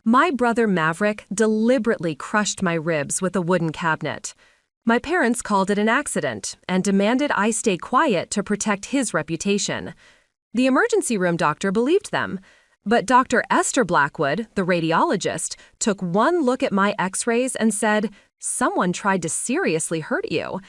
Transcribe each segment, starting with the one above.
My brother Maverick deliberately crushed my ribs with a wooden cabinet. My parents called it an accident and demanded I stay quiet to protect his reputation. The emergency room doctor believed them, but Dr. Esther Blackwood, the radiologist, took one look at my x-rays and said, "Someone tried to seriously hurt you."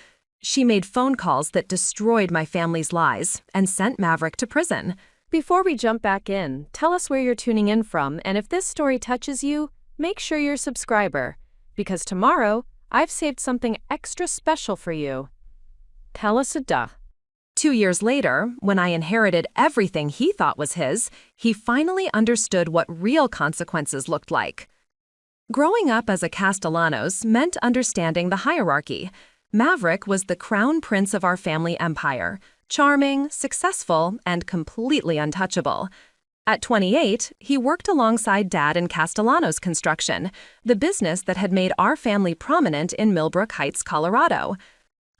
She made phone calls that destroyed my family's lives and sent Maverick to prison. Before we jump back in, tell us where you're tuning in from, and if this story touches you, make sure you're a subscriber, because tomorrow, I've saved something extra special for you. Tell us a duh. 2 years later, when I inherited everything he thought was his, he finally understood what real consequences looked like. Growing up as a Castellanos meant understanding the hierarchy. Maverick was the crown prince of our family empire, charming, successful, and completely untouchable. At 28, he worked alongside Dad in Castellanos Construction, the business that had made our family prominent in Millbrook Heights, Colorado.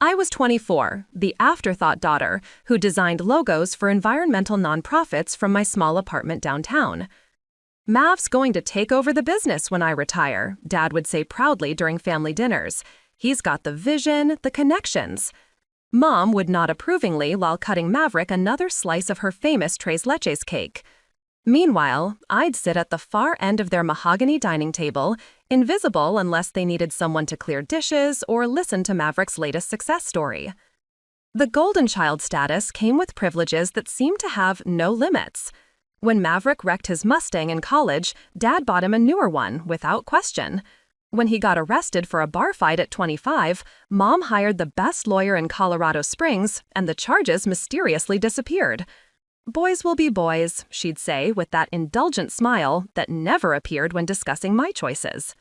I was 24, the afterthought daughter, who designed logos for environmental nonprofits from my small apartment downtown. "Mav's going to take over the business when I retire," Dad would say proudly during family dinners. "He's got the vision, the connections." Mom would nod approvingly while cutting Maverick another slice of her famous tres leches cake. Meanwhile, I'd sit at the far end of their mahogany dining table, invisible unless they needed someone to clear dishes or listen to Maverick's latest success story. The golden child status came with privileges that seemed to have no limits. When Maverick wrecked his Mustang in college, Dad bought him a newer one without question. When he got arrested for a bar fight at 25, Mom hired the best lawyer in Colorado Springs, and the charges mysteriously disappeared. "Boys will be boys," she'd say with that indulgent smile that never appeared when discussing my choices.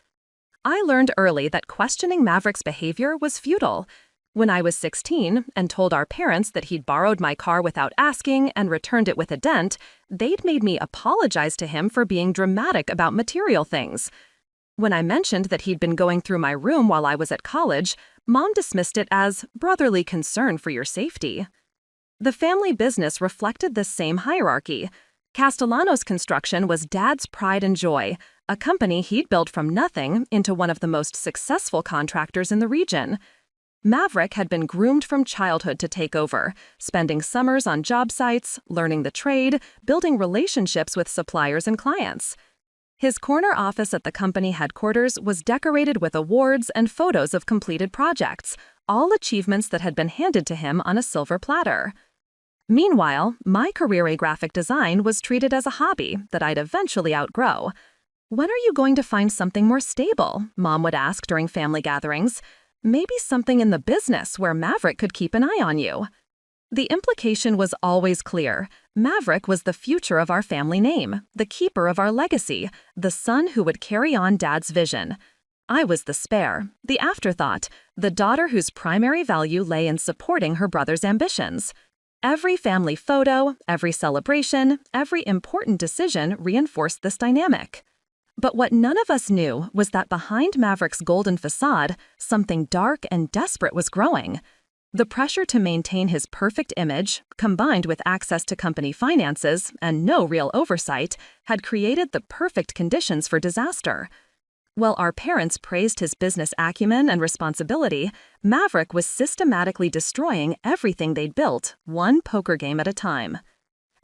I learned early that questioning Maverick's behavior was futile. When I was 16 and told our parents that he'd borrowed my car without asking and returned it with a dent, they'd made me apologize to him for being dramatic about material things. When I mentioned that he'd been going through my room while I was at college, Mom dismissed it as brotherly concern for your safety. The family business reflected this same hierarchy. Castellanos Construction was Dad's pride and joy, a company he'd built from nothing into one of the most successful contractors in the region. Maverick had been groomed from childhood to take over, spending summers on job sites, learning the trade, building relationships with suppliers and clients. His corner office at the company headquarters was decorated with awards and photos of completed projects, all achievements that had been handed to him on a silver platter. Meanwhile, my career in graphic design was treated as a hobby that I'd eventually outgrow. "When are you going to find something more stable?" Mom would ask during family gatherings. "Maybe something in the business where Maverick could keep an eye on you." The implication was always clear. Maverick was the future of our family name, the keeper of our legacy, the son who would carry on Dad's vision. I was the spare, the afterthought, the daughter whose primary value lay in supporting her brother's ambitions. Every family photo, every celebration, every important decision reinforced this dynamic. But what none of us knew was that behind Maverick's golden facade, something dark and desperate was growing. The pressure to maintain his perfect image, combined with access to company finances and no real oversight, had created the perfect conditions for disaster. While our parents praised his business acumen and responsibility, Maverick was systematically destroying everything they'd built, one poker game at a time.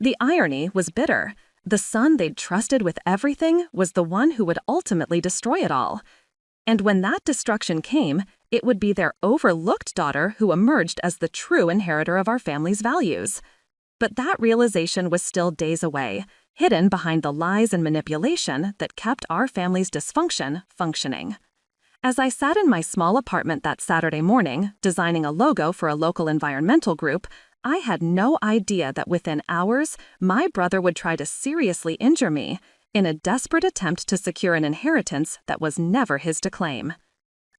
The irony was bitter. The son they'd trusted with everything was the one who would ultimately destroy it all. And when that destruction came, it would be their overlooked daughter who emerged as the true inheritor of our family's values. But that realization was still days away, hidden behind the lies and manipulation that kept our family's dysfunction functioning. As I sat in my small apartment that Saturday morning, designing a logo for a local environmental group, I had no idea that within hours, my brother would try to seriously injure me in a desperate attempt to secure an inheritance that was never his to claim.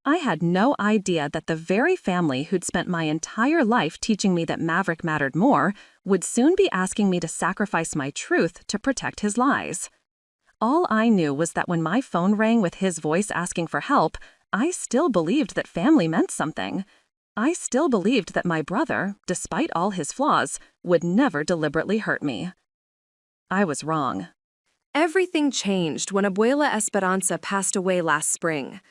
I had no idea that the very family who'd spent my entire life teaching me that Maverick mattered more would soon be asking me to sacrifice my truth to protect his lies. All I knew was that when my phone rang with his voice asking for help, I still believed that family meant something. I still believed that my brother, despite all his flaws, would never deliberately hurt me. I was wrong. Everything changed when Abuela Esperanza passed away last spring.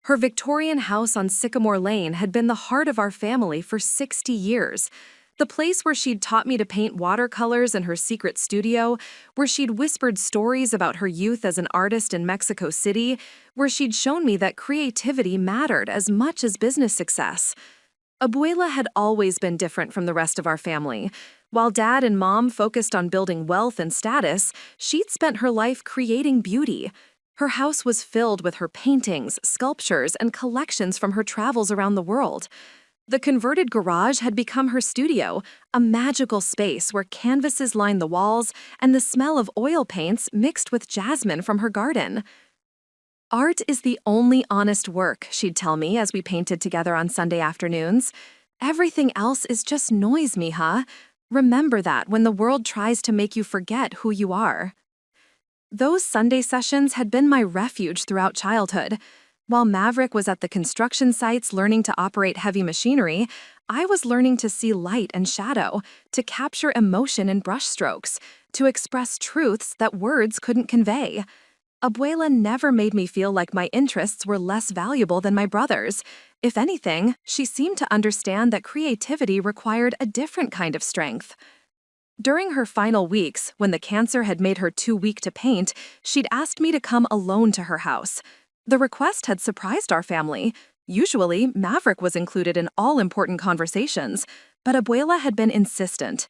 Her Victorian house on Sycamore Lane had been the heart of our family for 60 years. The place where she'd taught me to paint watercolors in her secret studio, where she'd whispered stories about her youth as an artist in Mexico City, where she'd shown me that creativity mattered as much as business success. Abuela had always been different from the rest of our family. While Dad and Mom focused on building wealth and status, she'd spent her life creating beauty. Her house was filled with her paintings, sculptures, and collections from her travels around the world. The converted garage had become her studio, a magical space where canvases lined the walls and the smell of oil paints mixed with jasmine from her garden. Art is the only honest work, she'd tell me as we painted together on Sunday afternoons. Everything else is just noise, mija. Remember that when the world tries to make you forget who you are. Those Sunday sessions had been my refuge throughout childhood. While Maverick was at the construction sites learning to operate heavy machinery, I was learning to see light and shadow, to capture emotion in brushstrokes, to express truths that words couldn't convey. Abuela never made me feel like my interests were less valuable than my brother's. If anything, she seemed to understand that creativity required a different kind of strength. During her final weeks, when the cancer had made her too weak to paint, she'd asked me to come alone to her house. The request had surprised our family. Usually, Maverick was included in all important conversations, but Abuela had been insistent.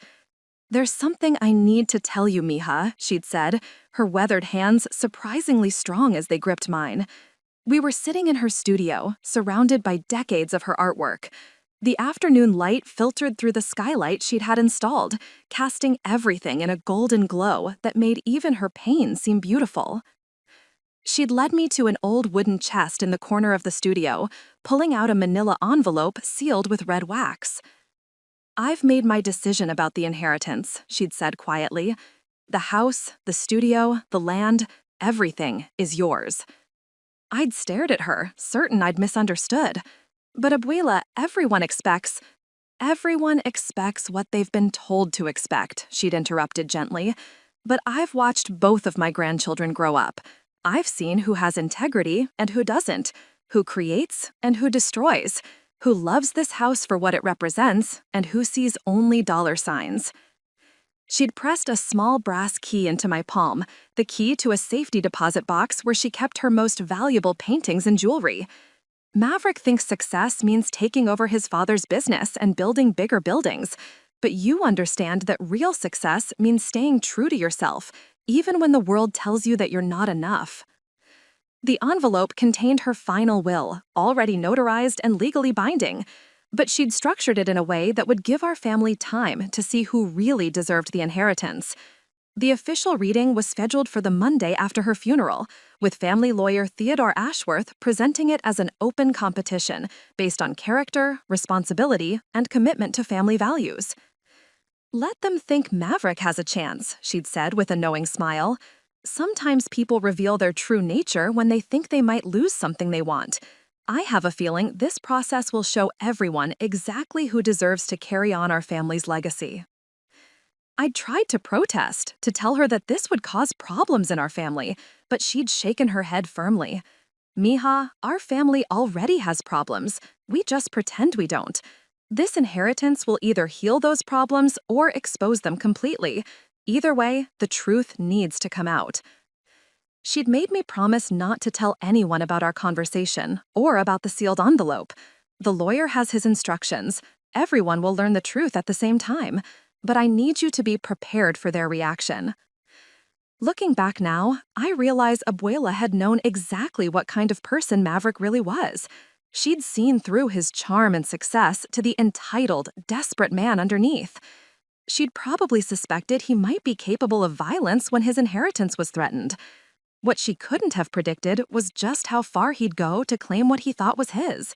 "There's something I need to tell you, mija," she'd said, her weathered hands surprisingly strong as they gripped mine. We were sitting in her studio, surrounded by decades of her artwork. The afternoon light filtered through the skylight she'd had installed, casting everything in a golden glow that made even her pain seem beautiful. She'd led me to an old wooden chest in the corner of the studio, pulling out a manila envelope sealed with red wax. "I've made my decision about the inheritance," she'd said quietly. "The house, the studio, the land, everything is yours." I'd stared at her, certain I'd misunderstood. "But Abuela, everyone expects what they've been told to expect," she'd interrupted gently. "But I've watched both of my grandchildren grow up. I've seen who has integrity and who doesn't, who creates and who destroys, who loves this house for what it represents and who sees only dollar signs." She'd pressed a small brass key into my palm, the key to a safety deposit box where she kept her most valuable paintings and jewelry. "Maverick thinks success means taking over his father's business and building bigger buildings, but you understand that real success means staying true to yourself, even when the world tells you that you're not enough." The envelope contained her final will, already notarized and legally binding, but she'd structured it in a way that would give our family time to see who really deserved the inheritance. The official reading was scheduled for the Monday after her funeral, with family lawyer Theodore Ashworth presenting it as an open competition based on character, responsibility, and commitment to family values. "Let them think Maverick has a chance," she'd said with a knowing smile. "Sometimes people reveal their true nature when they think they might lose something they want. I have a feeling this process will show everyone exactly who deserves to carry on our family's legacy." I'd tried to protest, to tell her that this would cause problems in our family, but she'd shaken her head firmly. "Mija, our family already has problems. We just pretend we don't. This inheritance will either heal those problems or expose them completely. Either way, the truth needs to come out." She'd made me promise not to tell anyone about our conversation or about the sealed envelope. "The lawyer has his instructions. Everyone will learn the truth at the same time, but I need you to be prepared for their reaction." Looking back now, I realize Abuela had known exactly what kind of person Maverick really was. She'd seen through his charm and success to the entitled, desperate man underneath. She'd probably suspected he might be capable of violence when his inheritance was threatened. What she couldn't have predicted was just how far he'd go to claim what he thought was his.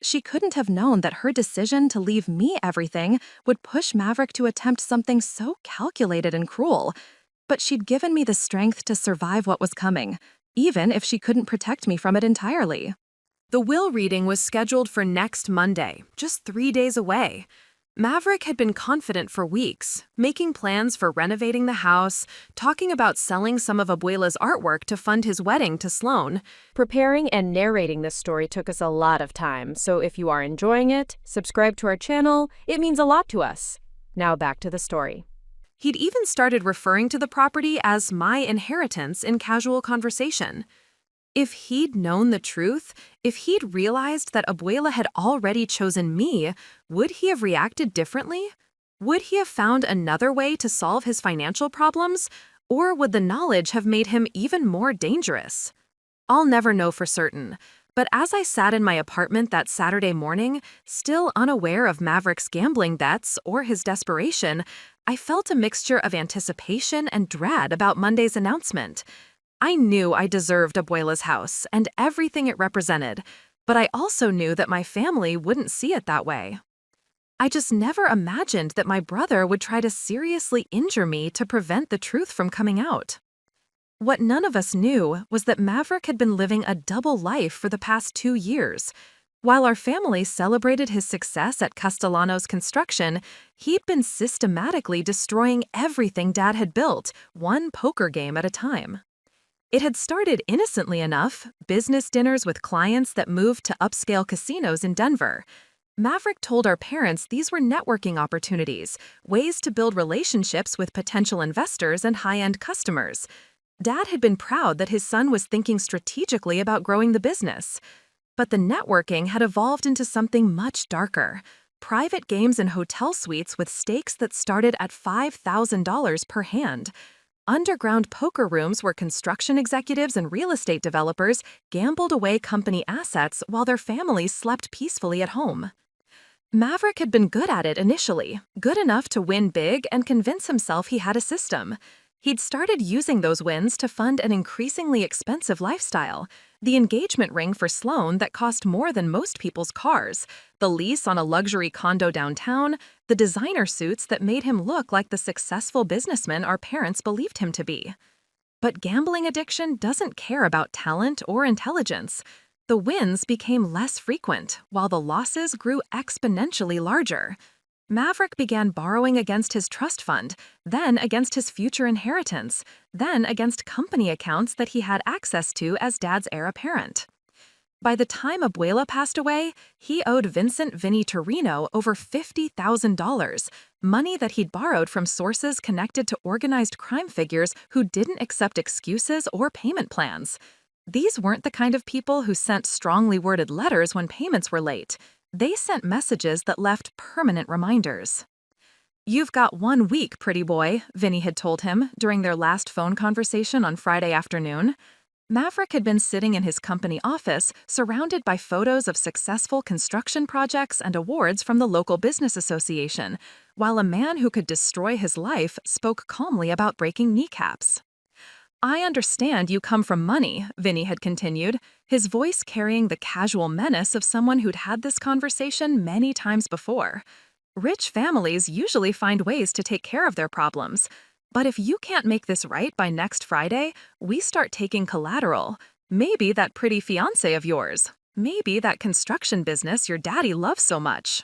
She couldn't have known that her decision to leave me everything would push Maverick to attempt something so calculated and cruel. But she'd given me the strength to survive what was coming, even if she couldn't protect me from it entirely. The will reading was scheduled for next Monday, just 3 days away. Maverick had been confident for weeks, making plans for renovating the house, talking about selling some of Abuela's artwork to fund his wedding to Sloan. Preparing and narrating this story took us a lot of time, so if you are enjoying it, subscribe to our channel. It means a lot to us. Now back to the story. He'd even started referring to the property as my inheritance in casual conversation. If he'd known the truth, if he'd realized that Abuela had already chosen me, would he have reacted differently? Would he have found another way to solve his financial problems? Or would the knowledge have made him even more dangerous? I'll never know for certain, but as I sat in my apartment that Saturday morning, still unaware of Maverick's gambling debts or his desperation, I felt a mixture of anticipation and dread about Monday's announcement. I knew I deserved Abuela's house and everything it represented, but I also knew that my family wouldn't see it that way. I just never imagined that my brother would try to seriously injure me to prevent the truth from coming out. What none of us knew was that Maverick had been living a double life for the past 2 years. While our family celebrated his success at Castellano's construction, he'd been systematically destroying everything Dad had built, one poker game at a time. It had started innocently enough, business dinners with clients that moved to upscale casinos in Denver. Maverick told our parents these were networking opportunities, ways to build relationships with potential investors and high-end customers. Dad had been proud that his son was thinking strategically about growing the business. But the networking had evolved into something much darker. Private games in hotel suites with stakes that started at $5,000 per hand. Underground poker rooms where construction executives and real estate developers gambled away company assets while their families slept peacefully at home. Maverick had been good at it initially, good enough to win big and convince himself he had a system. He'd started using those wins to fund an increasingly expensive lifestyle, the engagement ring for Sloan that cost more than most people's cars, the lease on a luxury condo downtown, the designer suits that made him look like the successful businessman our parents believed him to be. But gambling addiction doesn't care about talent or intelligence. The wins became less frequent, while the losses grew exponentially larger. Maverick began borrowing against his trust fund, then against his future inheritance, then against company accounts that he had access to as Dad's heir apparent. By the time Abuela passed away, he owed Vincent Vinny Torino over $50,000, money that he'd borrowed from sources connected to organized crime figures who didn't accept excuses or payment plans. These weren't the kind of people who sent strongly worded letters when payments were late. They sent messages that left permanent reminders. "You've got 1 week, pretty boy," Vinny had told him during their last phone conversation on Friday afternoon. Maverick had been sitting in his company office, surrounded by photos of successful construction projects and awards from the local business association, while a man who could destroy his life spoke calmly about breaking kneecaps. "I understand you come from money," Vinny had continued, his voice carrying the casual menace of someone who'd had this conversation many times before. "Rich families usually find ways to take care of their problems. But if you can't make this right by next Friday, we start taking collateral. Maybe that pretty fiancé of yours. Maybe that construction business your daddy loves so much."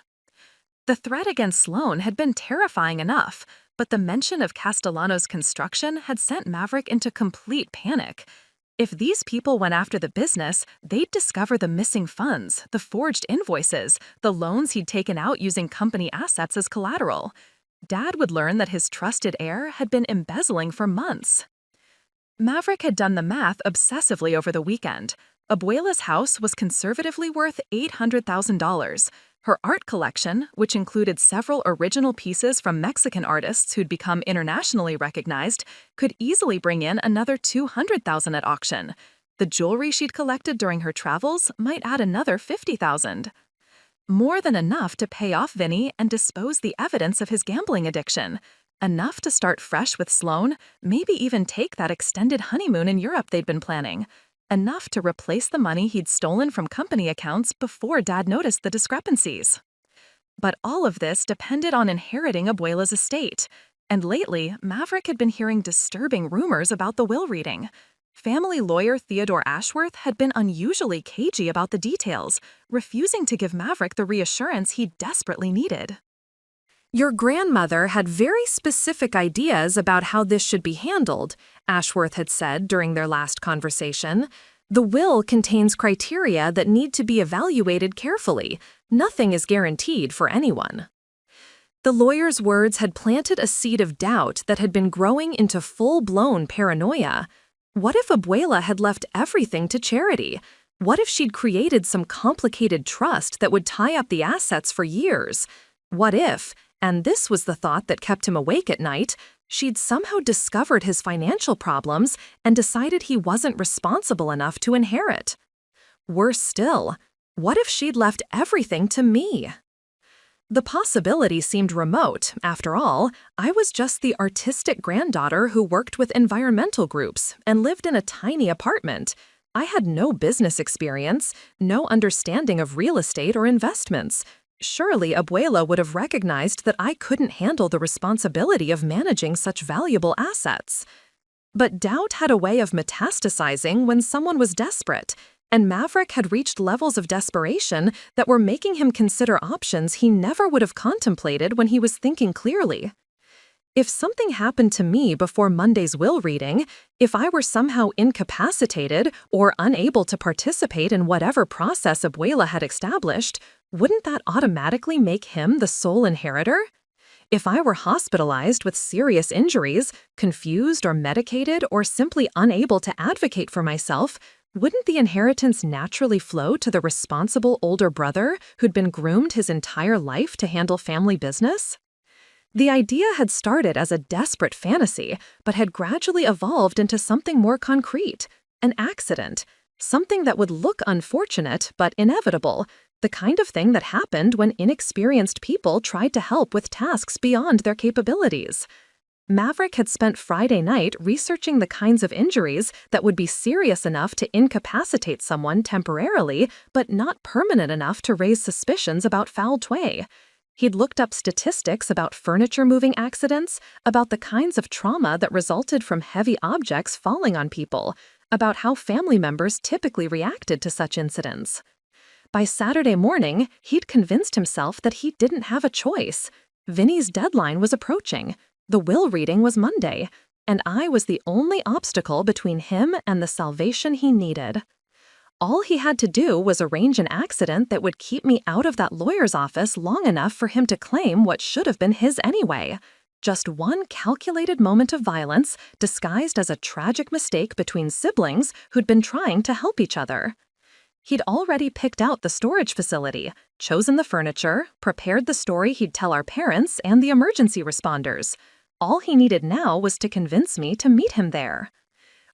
The threat against Sloan had been terrifying enough, but the mention of Castellano's construction had sent Maverick into complete panic. If these people went after the business, they'd discover the missing funds, the forged invoices, the loans he'd taken out using company assets as collateral. Dad would learn that his trusted heir had been embezzling for months. Maverick had done the math obsessively over the weekend. Abuela's house was conservatively worth $800,000. Her art collection, which included several original pieces from Mexican artists who'd become internationally recognized, could easily bring in another $200,000 at auction. The jewelry she'd collected during her travels might add another $50,000. More than enough to pay off Vinny and dispose the evidence of his gambling addiction. Enough to start fresh with Sloan, maybe even take that extended honeymoon in Europe they'd been planning. Enough to replace the money he'd stolen from company accounts before Dad noticed the discrepancies. But all of this depended on inheriting Abuela's estate. And lately, Maverick had been hearing disturbing rumors about the will reading. Family lawyer Theodore Ashworth had been unusually cagey about the details, refusing to give Maverick the reassurance he desperately needed. Your grandmother had very specific ideas about how this should be handled, Ashworth had said during their last conversation. The will contains criteria that need to be evaluated carefully. Nothing is guaranteed for anyone. The lawyer's words had planted a seed of doubt that had been growing into full-blown paranoia. What if Abuela had left everything to charity? What if she'd created some complicated trust that would tie up the assets for years? What if, and this was the thought that kept him awake at night, she'd somehow discovered his financial problems and decided he wasn't responsible enough to inherit? Worse still, what if she'd left everything to me? The possibility seemed remote. After all, I was just the artistic granddaughter who worked with environmental groups and lived in a tiny apartment. I had no business experience, no understanding of real estate or investments. Surely Abuela would have recognized that I couldn't handle the responsibility of managing such valuable assets. But doubt had a way of metastasizing when someone was desperate, and Maverick had reached levels of desperation that were making him consider options he never would have contemplated when he was thinking clearly. If something happened to me before Monday's will reading, if I were somehow incapacitated or unable to participate in whatever process Abuela had established, wouldn't that automatically make him the sole inheritor? If I were hospitalized with serious injuries, confused or medicated, or simply unable to advocate for myself, wouldn't the inheritance naturally flow to the responsible older brother who'd been groomed his entire life to handle family business? The idea had started as a desperate fantasy, but had gradually evolved into something more concrete, an accident, something that would look unfortunate but inevitable, the kind of thing that happened when inexperienced people tried to help with tasks beyond their capabilities. Maverick had spent Friday night researching the kinds of injuries that would be serious enough to incapacitate someone temporarily, but not permanent enough to raise suspicions about foul play. He'd looked up statistics about furniture-moving accidents, about the kinds of trauma that resulted from heavy objects falling on people, about how family members typically reacted to such incidents. By Saturday morning, he'd convinced himself that he didn't have a choice. Vinny's deadline was approaching. The will reading was Monday, and I was the only obstacle between him and the salvation he needed. All he had to do was arrange an accident that would keep me out of that lawyer's office long enough for him to claim what should have been his anyway. Just one calculated moment of violence disguised as a tragic mistake between siblings who'd been trying to help each other. He'd already picked out the storage facility, chosen the furniture, prepared the story he'd tell our parents and the emergency responders. All he needed now was to convince me to meet him there.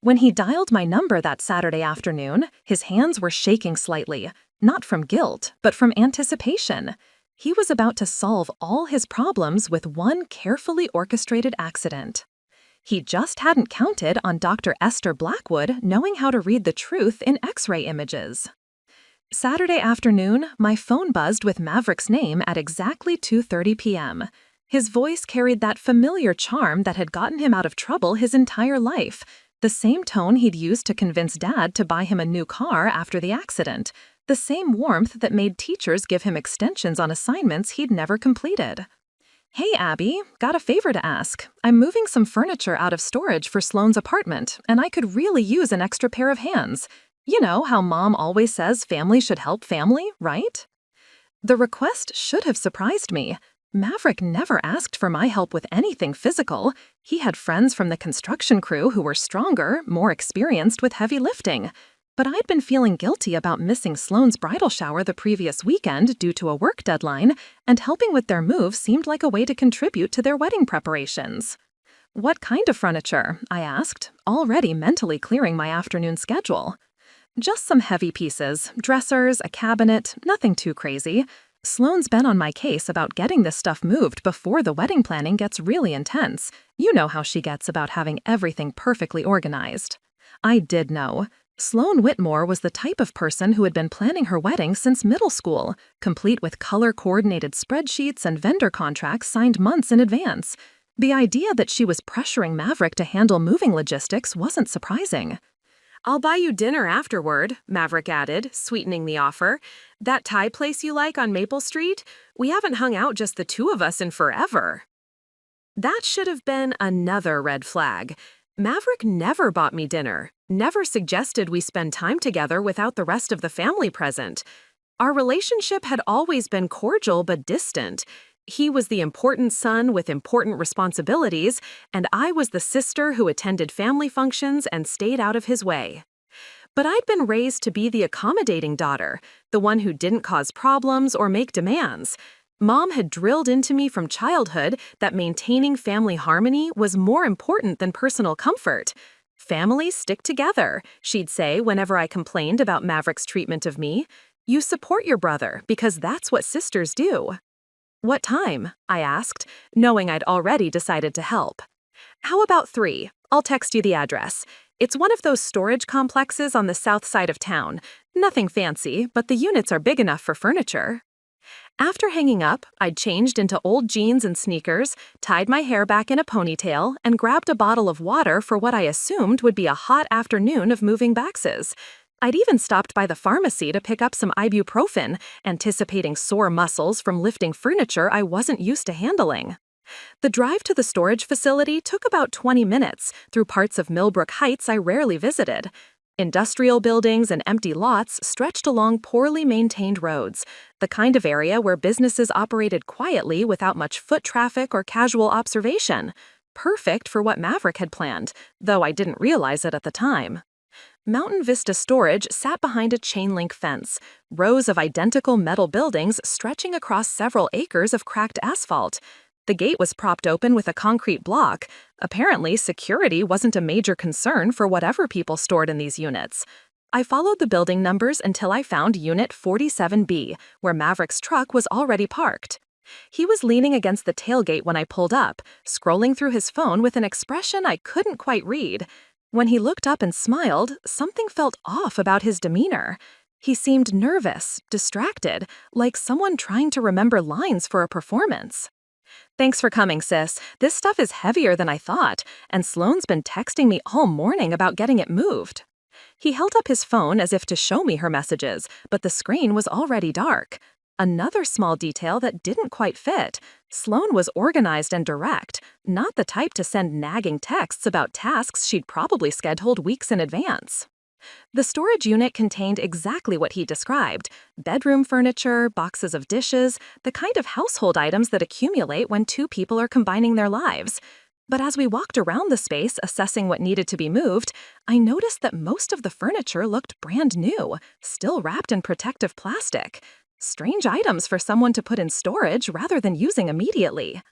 When he dialed my number that Saturday afternoon, his hands were shaking slightly, not from guilt, but from anticipation. He was about to solve all his problems with one carefully orchestrated accident. He just hadn't counted on Dr. Esther Blackwood knowing how to read the truth in X-ray images. Saturday afternoon, my phone buzzed with Maverick's name at exactly 2:30 p.m. His voice carried that familiar charm that had gotten him out of trouble his entire life, the same tone he'd used to convince Dad to buy him a new car after the accident, the same warmth that made teachers give him extensions on assignments he'd never completed. "Hey, Abby, got a favor to ask. I'm moving some furniture out of storage for Sloane's apartment, and I could really use an extra pair of hands. You know how Mom always says family should help family, right?" The request should have surprised me. Maverick never asked for my help with anything physical. He had friends from the construction crew who were stronger, more experienced with heavy lifting. But I'd been feeling guilty about missing Sloane's bridal shower the previous weekend due to a work deadline, and helping with their move seemed like a way to contribute to their wedding preparations. "What kind of furniture?" I asked, already mentally clearing my afternoon schedule. "Just some heavy pieces, dressers, a cabinet, nothing too crazy. Sloane's been on my case about getting this stuff moved before the wedding planning gets really intense. You know how she gets about having everything perfectly organized." I did know. Sloane Whitmore was the type of person who had been planning her wedding since middle school, complete with color-coordinated spreadsheets and vendor contracts signed months in advance. The idea that she was pressuring Maverick to handle moving logistics wasn't surprising. I'll buy you dinner afterward, Maverick added, sweetening the offer. That Thai place you like on Maple Street? We haven't hung out just the two of us in forever. That should have been another red flag. Maverick never bought me dinner, never suggested we spend time together without the rest of the family present. Our relationship had always been cordial but distant. He was the important son with important responsibilities, and I was the sister who attended family functions and stayed out of his way. But I'd been raised to be the accommodating daughter, the one who didn't cause problems or make demands. Mom had drilled into me from childhood that maintaining family harmony was more important than personal comfort. Families stick together, she'd say whenever I complained about Maverick's treatment of me. You support your brother because that's what sisters do. What time? I asked, knowing I'd already decided to help. How about 3? I'll text you the address. It's one of those storage complexes on the south side of town. Nothing fancy, but the units are big enough for furniture. After hanging up, I'd changed into old jeans and sneakers, tied my hair back in a ponytail, and grabbed a bottle of water for what I assumed would be a hot afternoon of moving boxes. I'd even stopped by the pharmacy to pick up some ibuprofen, anticipating sore muscles from lifting furniture I wasn't used to handling. The drive to the storage facility took about 20 minutes through parts of Millbrook Heights I rarely visited. Industrial buildings and empty lots stretched along poorly maintained roads, the kind of area where businesses operated quietly without much foot traffic or casual observation. Perfect for what Maverick had planned, though I didn't realize it at the time. Mountain Vista Storage sat behind a chain-link fence, rows of identical metal buildings stretching across several acres of cracked asphalt. The gate was propped open with a concrete block. Apparently, security wasn't a major concern for whatever people stored in these units. I followed the building numbers until I found Unit 47B, where Maverick's truck was already parked. He was leaning against the tailgate when I pulled up, scrolling through his phone with an expression I couldn't quite read. When he looked up and smiled, something felt off about his demeanor. He seemed nervous, distracted, like someone trying to remember lines for a performance. Thanks for coming, sis. This stuff is heavier than I thought, and Sloane's been texting me all morning about getting it moved. He held up his phone as if to show me her messages, but the screen was already dark. Another small detail that didn't quite fit. Sloane was organized and direct, not the type to send nagging texts about tasks she'd probably scheduled weeks in advance. The storage unit contained exactly what he described: bedroom furniture, boxes of dishes, the kind of household items that accumulate when two people are combining their lives. But as we walked around the space assessing what needed to be moved, I noticed that most of the furniture looked brand new, still wrapped in protective plastic. Strange items for someone to put in storage rather than using immediately.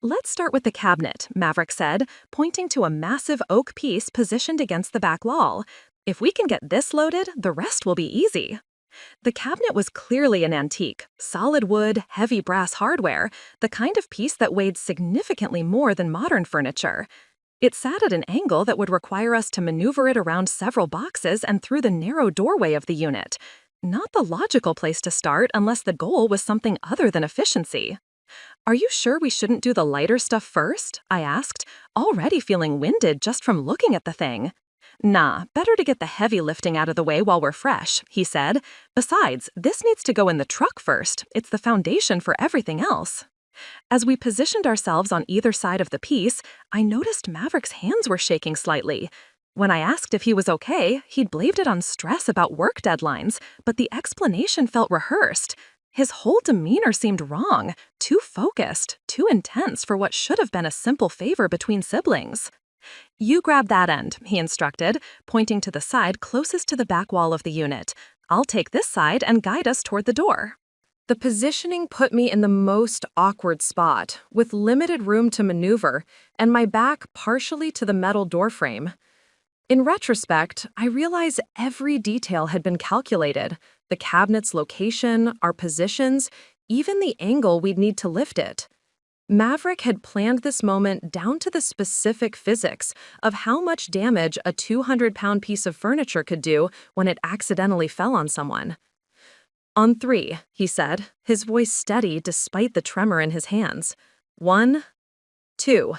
Let's start with the cabinet, Maverick said, pointing to a massive oak piece positioned against the back wall. If we can get this loaded, the rest will be easy. The cabinet was clearly an antique, solid wood, heavy brass hardware, the kind of piece that weighed significantly more than modern furniture. It sat at an angle that would require us to maneuver it around several boxes and through the narrow doorway of the unit. Not the logical place to start unless the goal was something other than efficiency. Are you sure we shouldn't do the lighter stuff first? I asked, already feeling winded just from looking at the thing. Nah, better to get the heavy lifting out of the way while we're fresh, he said. Besides, this needs to go in the truck first. It's the foundation for everything else. As we positioned ourselves on either side of the piece, I noticed Maverick's hands were shaking slightly. When I asked if he was okay, he'd blamed it on stress about work deadlines, but the explanation felt rehearsed. His whole demeanor seemed wrong, too focused, too intense for what should have been a simple favor between siblings. You grab that end, he instructed, pointing to the side closest to the back wall of the unit. I'll take this side and guide us toward the door. The positioning put me in the most awkward spot, with limited room to maneuver, and my back partially to the metal doorframe. In retrospect, I realize every detail had been calculated: the cabinet's location, our positions, even the angle we'd need to lift it. Maverick had planned this moment down to the specific physics of how much damage a 200-pound piece of furniture could do when it accidentally fell on someone. On 3, he said, his voice steady despite the tremor in his hands. 1, 2.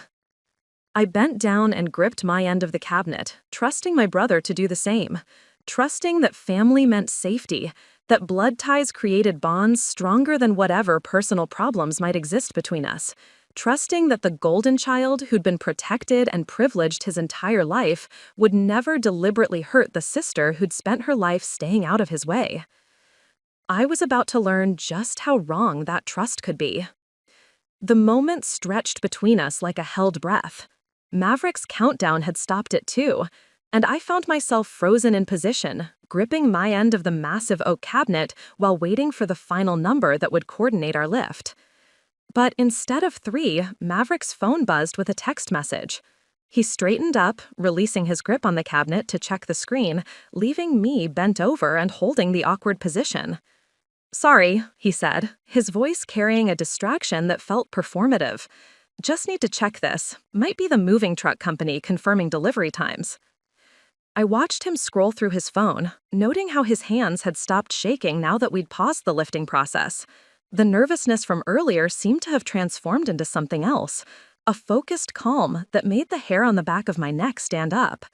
I bent down and gripped my end of the cabinet, trusting my brother to do the same. Trusting that family meant safety, that blood ties created bonds stronger than whatever personal problems might exist between us. Trusting that the golden child who'd been protected and privileged his entire life would never deliberately hurt the sister who'd spent her life staying out of his way. I was about to learn just how wrong that trust could be. The moment stretched between us like a held breath. Maverick's countdown had stopped at 2, and I found myself frozen in position, gripping my end of the massive oak cabinet while waiting for the final number that would coordinate our lift. But instead of 3, Maverick's phone buzzed with a text message. He straightened up, releasing his grip on the cabinet to check the screen, leaving me bent over and holding the awkward position. "Sorry," he said, his voice carrying a distraction that felt performative. "Just need to check this. Might be the moving truck company confirming delivery times." I watched him scroll through his phone, noting how his hands had stopped shaking now that we'd paused the lifting process. The nervousness from earlier seemed to have transformed into something else, a focused calm that made the hair on the back of my neck stand up.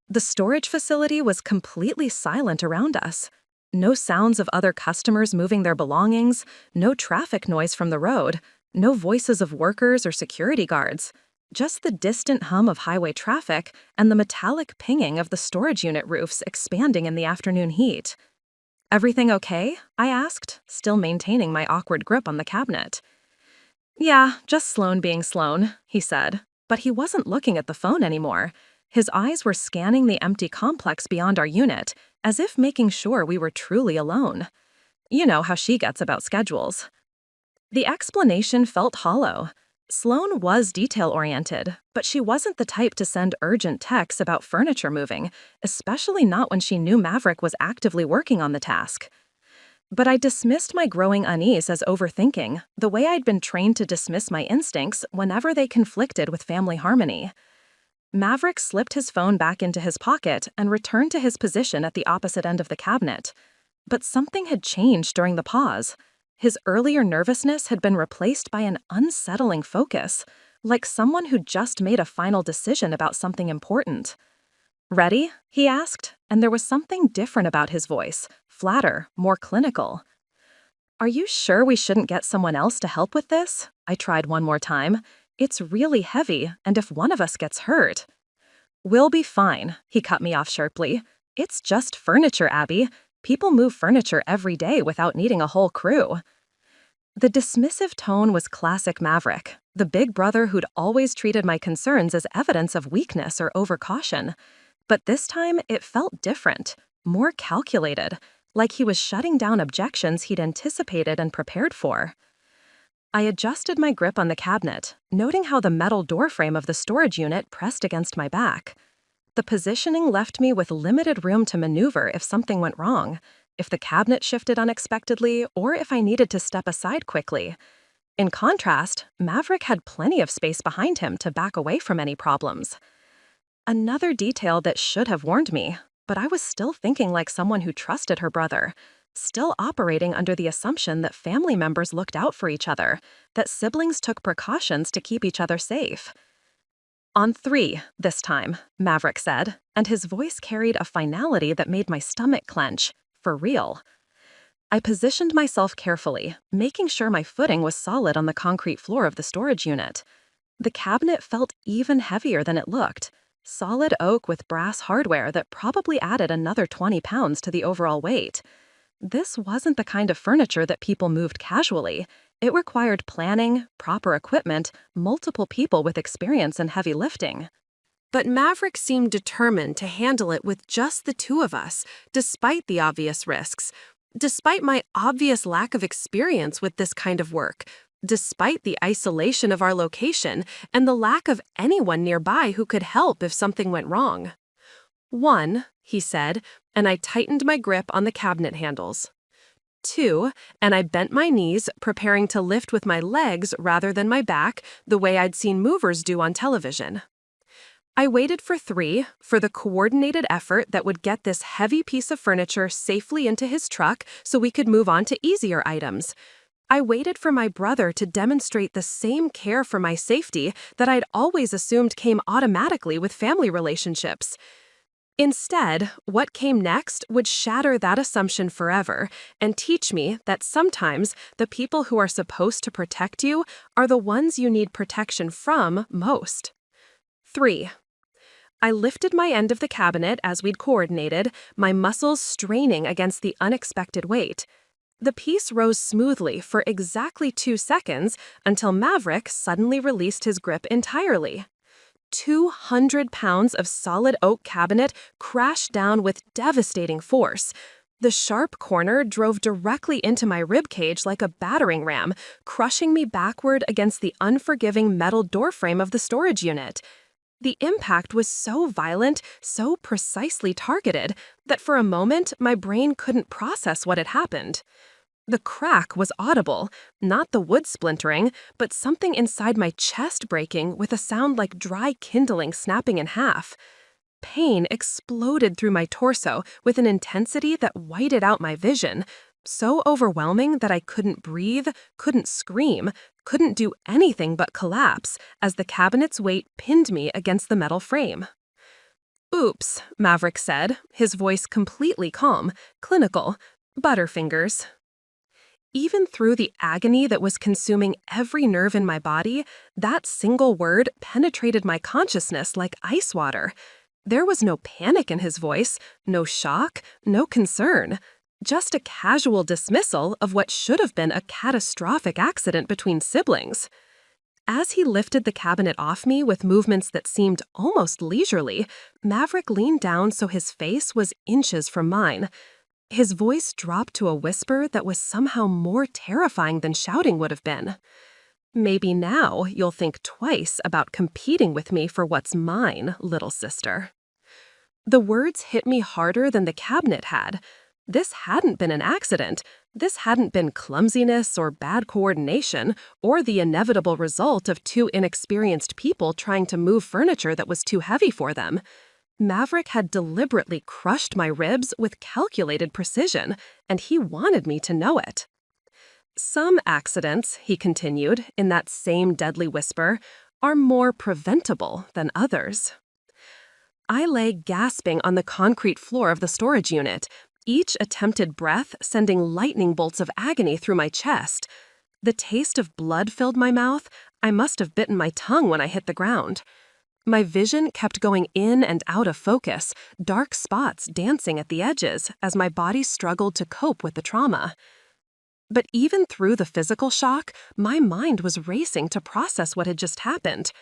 The storage facility was completely silent around us. No sounds of other customers moving their belongings, no traffic noise from the road, no voices of workers or security guards. Just the distant hum of highway traffic and the metallic pinging of the storage unit roofs expanding in the afternoon heat. "Everything okay?" I asked, still maintaining my awkward grip on the cabinet. "Yeah, just Sloan being Sloan," he said, but he wasn't looking at the phone anymore. His eyes were scanning the empty complex beyond our unit, as if making sure we were truly alone. You know how she gets about schedules. The explanation felt hollow. Sloan was detail-oriented, but she wasn't the type to send urgent texts about furniture moving, especially not when she knew Maverick was actively working on the task. But I dismissed my growing unease as overthinking, the way I'd been trained to dismiss my instincts whenever they conflicted with family harmony. Maverick slipped his phone back into his pocket and returned to his position at the opposite end of the cabinet. But something had changed during the pause. His earlier nervousness had been replaced by an unsettling focus, like someone who'd just made a final decision about something important. "Ready?" he asked, and there was something different about his voice, flatter, more clinical. "Are you sure we shouldn't get someone else to help with this?" I tried one more time. "It's really heavy, and if one of us gets hurt..." "We'll be fine," he cut me off sharply. "It's just furniture, Abby. People move furniture every day without needing a whole crew." The dismissive tone was classic Maverick, the big brother who'd always treated my concerns as evidence of weakness or overcaution. But this time, it felt different, more calculated, like he was shutting down objections he'd anticipated and prepared for. I adjusted my grip on the cabinet, noting how the metal doorframe of the storage unit pressed against my back. The positioning left me with limited room to maneuver if something went wrong, if the cabinet shifted unexpectedly, or if I needed to step aside quickly. In contrast, Maverick had plenty of space behind him to back away from any problems. Another detail that should have warned me, but I was still thinking like someone who trusted her brother, still operating under the assumption that family members looked out for each other, that siblings took precautions to keep each other safe. "On 3, this time," Maverick said, and his voice carried a finality that made my stomach clench. For real. I positioned myself carefully, making sure my footing was solid on the concrete floor of the storage unit. The cabinet felt even heavier than it looked. Solid oak with brass hardware that probably added another 20 pounds to the overall weight. This wasn't the kind of furniture that people moved casually. It required planning, proper equipment, multiple people with experience in heavy lifting. But Maverick seemed determined to handle it with just the 2 of us, despite the obvious risks, despite my obvious lack of experience with this kind of work, despite the isolation of our location and the lack of anyone nearby who could help if something went wrong. "1," he said, and I tightened my grip on the cabinet handles. 2, and I bent my knees, preparing to lift with my legs rather than my back, the way I'd seen movers do on television. I waited for 3, for the coordinated effort that would get this heavy piece of furniture safely into his truck so we could move on to easier items. I waited for my brother to demonstrate the same care for my safety that I'd always assumed came automatically with family relationships. Instead, what came next would shatter that assumption forever and teach me that sometimes the people who are supposed to protect you are the ones you need protection from most. 3. I lifted my end of the cabinet as we'd coordinated, my muscles straining against the unexpected weight. The piece rose smoothly for exactly 2 seconds until Maverick suddenly released his grip entirely. 200 pounds of solid oak cabinet crashed down with devastating force. The sharp corner drove directly into my ribcage like a battering ram, crushing me backward against the unforgiving metal doorframe of the storage unit. The impact was so violent, so precisely targeted, that for a moment my brain couldn't process what had happened. The crack was audible, not the wood splintering, but something inside my chest breaking with a sound like dry kindling snapping in half. Pain exploded through my torso with an intensity that whited out my vision, so overwhelming that I couldn't breathe, couldn't scream, couldn't do anything but collapse as the cabinet's weight pinned me against the metal frame. "Oops," Maverick said, his voice completely calm, clinical. "Butterfingers." Even through the agony that was consuming every nerve in my body, that single word penetrated my consciousness like ice water. There was no panic in his voice, no shock, no concern, just a casual dismissal of what should have been a catastrophic accident between siblings. As he lifted the cabinet off me with movements that seemed almost leisurely, Maverick leaned down so his face was inches from mine. His voice dropped to a whisper that was somehow more terrifying than shouting would have been. "Maybe now you'll think twice about competing with me for what's mine, little sister." The words hit me harder than the cabinet had. This hadn't been an accident. This hadn't been clumsiness or bad coordination or the inevitable result of 2 inexperienced people trying to move furniture that was too heavy for them. Maverick had deliberately crushed my ribs with calculated precision, and he wanted me to know it. "Some accidents," he continued, in that same deadly whisper, "are more preventable than others." I lay gasping on the concrete floor of the storage unit, each attempted breath sending lightning bolts of agony through my chest. The taste of blood filled my mouth. I must have bitten my tongue when I hit the ground. My vision kept going in and out of focus, dark spots dancing at the edges as my body struggled to cope with the trauma. But even through the physical shock, my mind was racing to process what had just happened.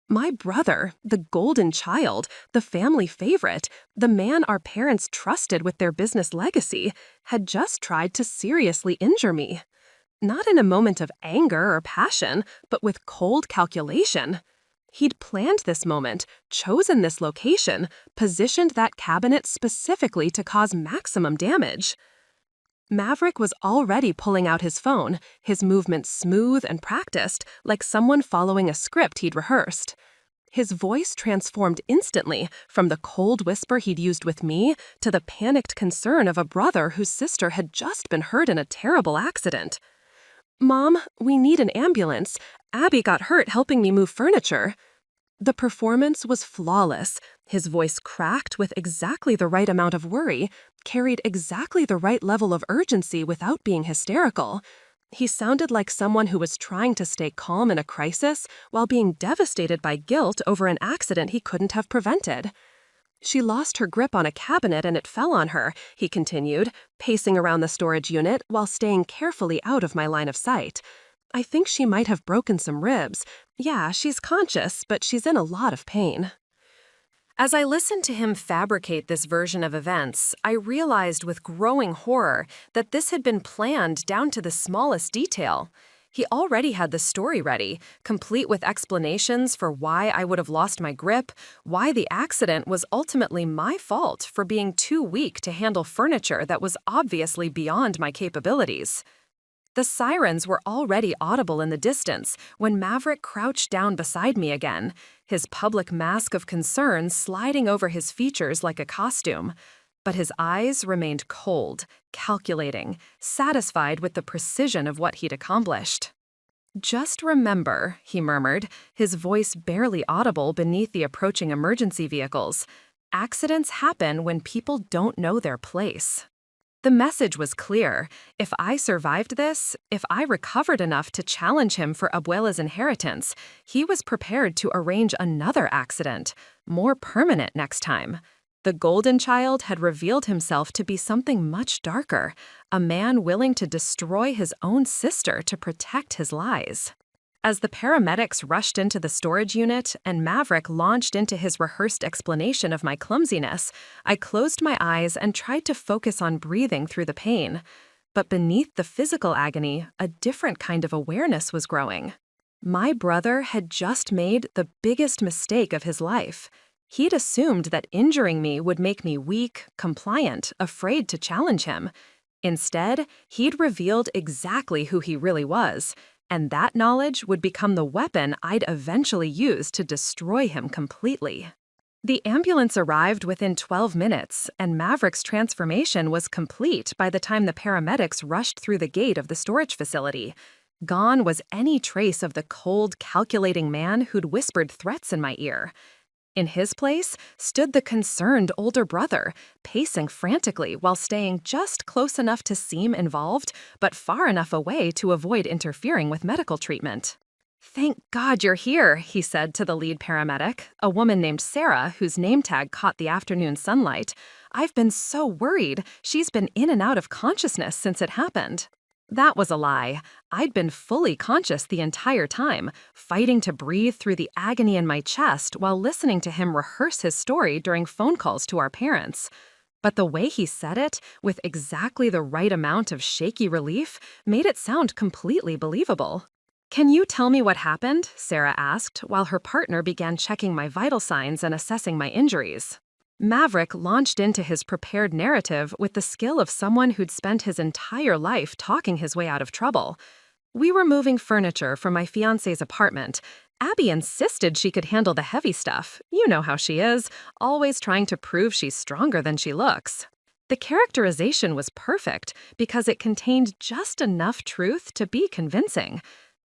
My brother, the golden child, the family favorite, the man our parents trusted with their business legacy, had just tried to seriously injure me. Not in a moment of anger or passion, but with cold calculation. He'd planned this moment, chosen this location, positioned that cabinet specifically to cause maximum damage. Maverick was already pulling out his phone, his movements smooth and practiced, like someone following a script he'd rehearsed. His voice transformed instantly from the cold whisper he'd used with me to the panicked concern of a brother whose sister had just been hurt in a terrible accident. "Mom, we need an ambulance. Abby got hurt helping me move furniture." The performance was flawless. His voice cracked with exactly the right amount of worry, carried exactly the right level of urgency without being hysterical. He sounded like someone who was trying to stay calm in a crisis while being devastated by guilt over an accident he couldn't have prevented. "She lost her grip on a cabinet and it fell on her," he continued, pacing around the storage unit while staying carefully out of my line of sight. "I think she might have broken some ribs. Yeah, she's conscious, but she's in a lot of pain." As I listened to him fabricate this version of events, I realized with growing horror that this had been planned down to the smallest detail. He already had the story ready, complete with explanations for why I would have lost my grip, why the accident was ultimately my fault for being too weak to handle furniture that was obviously beyond my capabilities. The sirens were already audible in the distance when Maverick crouched down beside me again, his public mask of concern sliding over his features like a costume. but his eyes remained cold, calculating, satisfied with the precision of what he'd accomplished. "Just remember," he murmured, his voice barely audible beneath the approaching emergency vehicles, "accidents happen when people don't know their place." The message was clear. If I survived this, if I recovered enough to challenge him for Abuela's inheritance, he was prepared to arrange another accident, more permanent next time. The golden child had revealed himself to be something much darker, a man willing to destroy his own sister to protect his lies. As the paramedics rushed into the storage unit and Maverick launched into his rehearsed explanation of my clumsiness, I closed my eyes and tried to focus on breathing through the pain. But beneath the physical agony, a different kind of awareness was growing. My brother had just made the biggest mistake of his life. He'd assumed that injuring me would make me weak, compliant, afraid to challenge him. Instead, he'd revealed exactly who he really was, and that knowledge would become the weapon I'd eventually use to destroy him completely. The ambulance arrived within 12 minutes, and Maverick's transformation was complete by the time the paramedics rushed through the gate of the storage facility. Gone was any trace of the cold, calculating man who'd whispered threats in my ear. In his place stood the concerned older brother, pacing frantically while staying just close enough to seem involved, but far enough away to avoid interfering with medical treatment. "Thank God you're here," he said to the lead paramedic, a woman named Sarah whose name tag caught the afternoon sunlight. "I've been so worried. She's been in and out of consciousness since it happened." That was a lie. I'd been fully conscious the entire time, fighting to breathe through the agony in my chest while listening to him rehearse his story during phone calls to our parents. But the way he said it, with exactly the right amount of shaky relief, made it sound completely believable. "Can you tell me what happened?" Sarah asked, while her partner began checking my vital signs and assessing my injuries. Maverick launched into his prepared narrative with the skill of someone who'd spent his entire life talking his way out of trouble. "We were moving furniture from my fiancé's apartment. Abby insisted she could handle the heavy stuff. You know how she is, always trying to prove she's stronger than she looks." The characterization was perfect because it contained just enough truth to be convincing.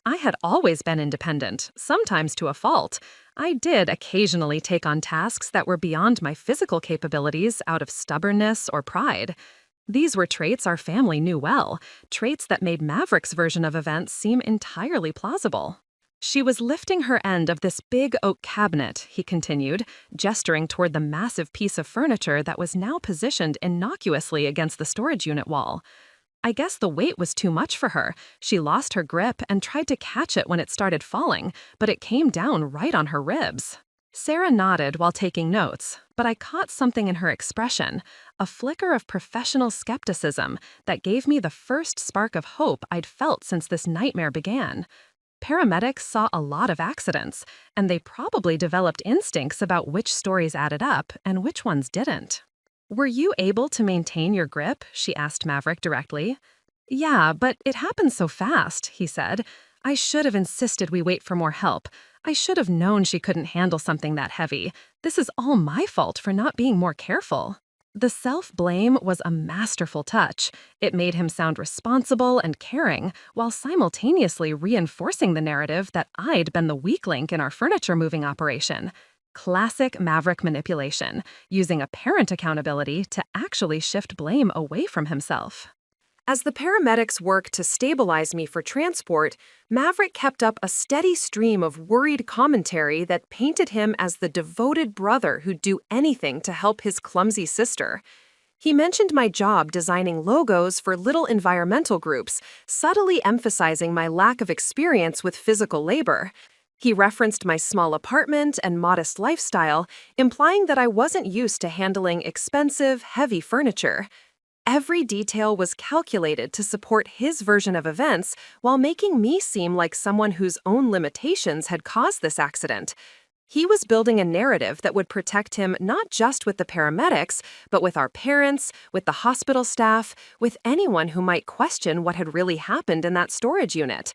I had always been independent, sometimes to a fault. I did occasionally take on tasks that were beyond my physical capabilities out of stubbornness or pride. These were traits our family knew well, traits that made Maverick's version of events seem entirely plausible. "She was lifting her end of this big oak cabinet," he continued, gesturing toward the massive piece of furniture that was now positioned innocuously against the storage unit wall. "I guess the weight was too much for her. She lost her grip and tried to catch it when it started falling, but it came down right on her ribs." Sarah nodded while taking notes, but I caught something in her expression, a flicker of professional skepticism that gave me the first spark of hope I'd felt since this nightmare began. Paramedics saw a lot of accidents, and they probably developed instincts about which stories added up and which ones didn't. "Were you able to maintain your grip?" she asked Maverick directly. "Yeah, but it happened so fast," he said. "I should have insisted we wait for more help. I should have known she couldn't handle something that heavy. This is all my fault for not being more careful." The self-blame was a masterful touch. It made him sound responsible and caring, while simultaneously reinforcing the narrative that I'd been the weak link in our furniture moving operation. Classic Maverick manipulation, using apparent accountability to actually shift blame away from himself. As the paramedics worked to stabilize me for transport, Maverick kept up a steady stream of worried commentary that painted him as the devoted brother who'd do anything to help his clumsy sister. He mentioned my job designing logos for little environmental groups, subtly emphasizing my lack of experience with physical labor. He referenced my small apartment and modest lifestyle, implying that I wasn't used to handling expensive, heavy furniture. Every detail was calculated to support his version of events while making me seem like someone whose own limitations had caused this accident. He was building a narrative that would protect him not just with the paramedics, but with our parents, with the hospital staff, with anyone who might question what had really happened in that storage unit.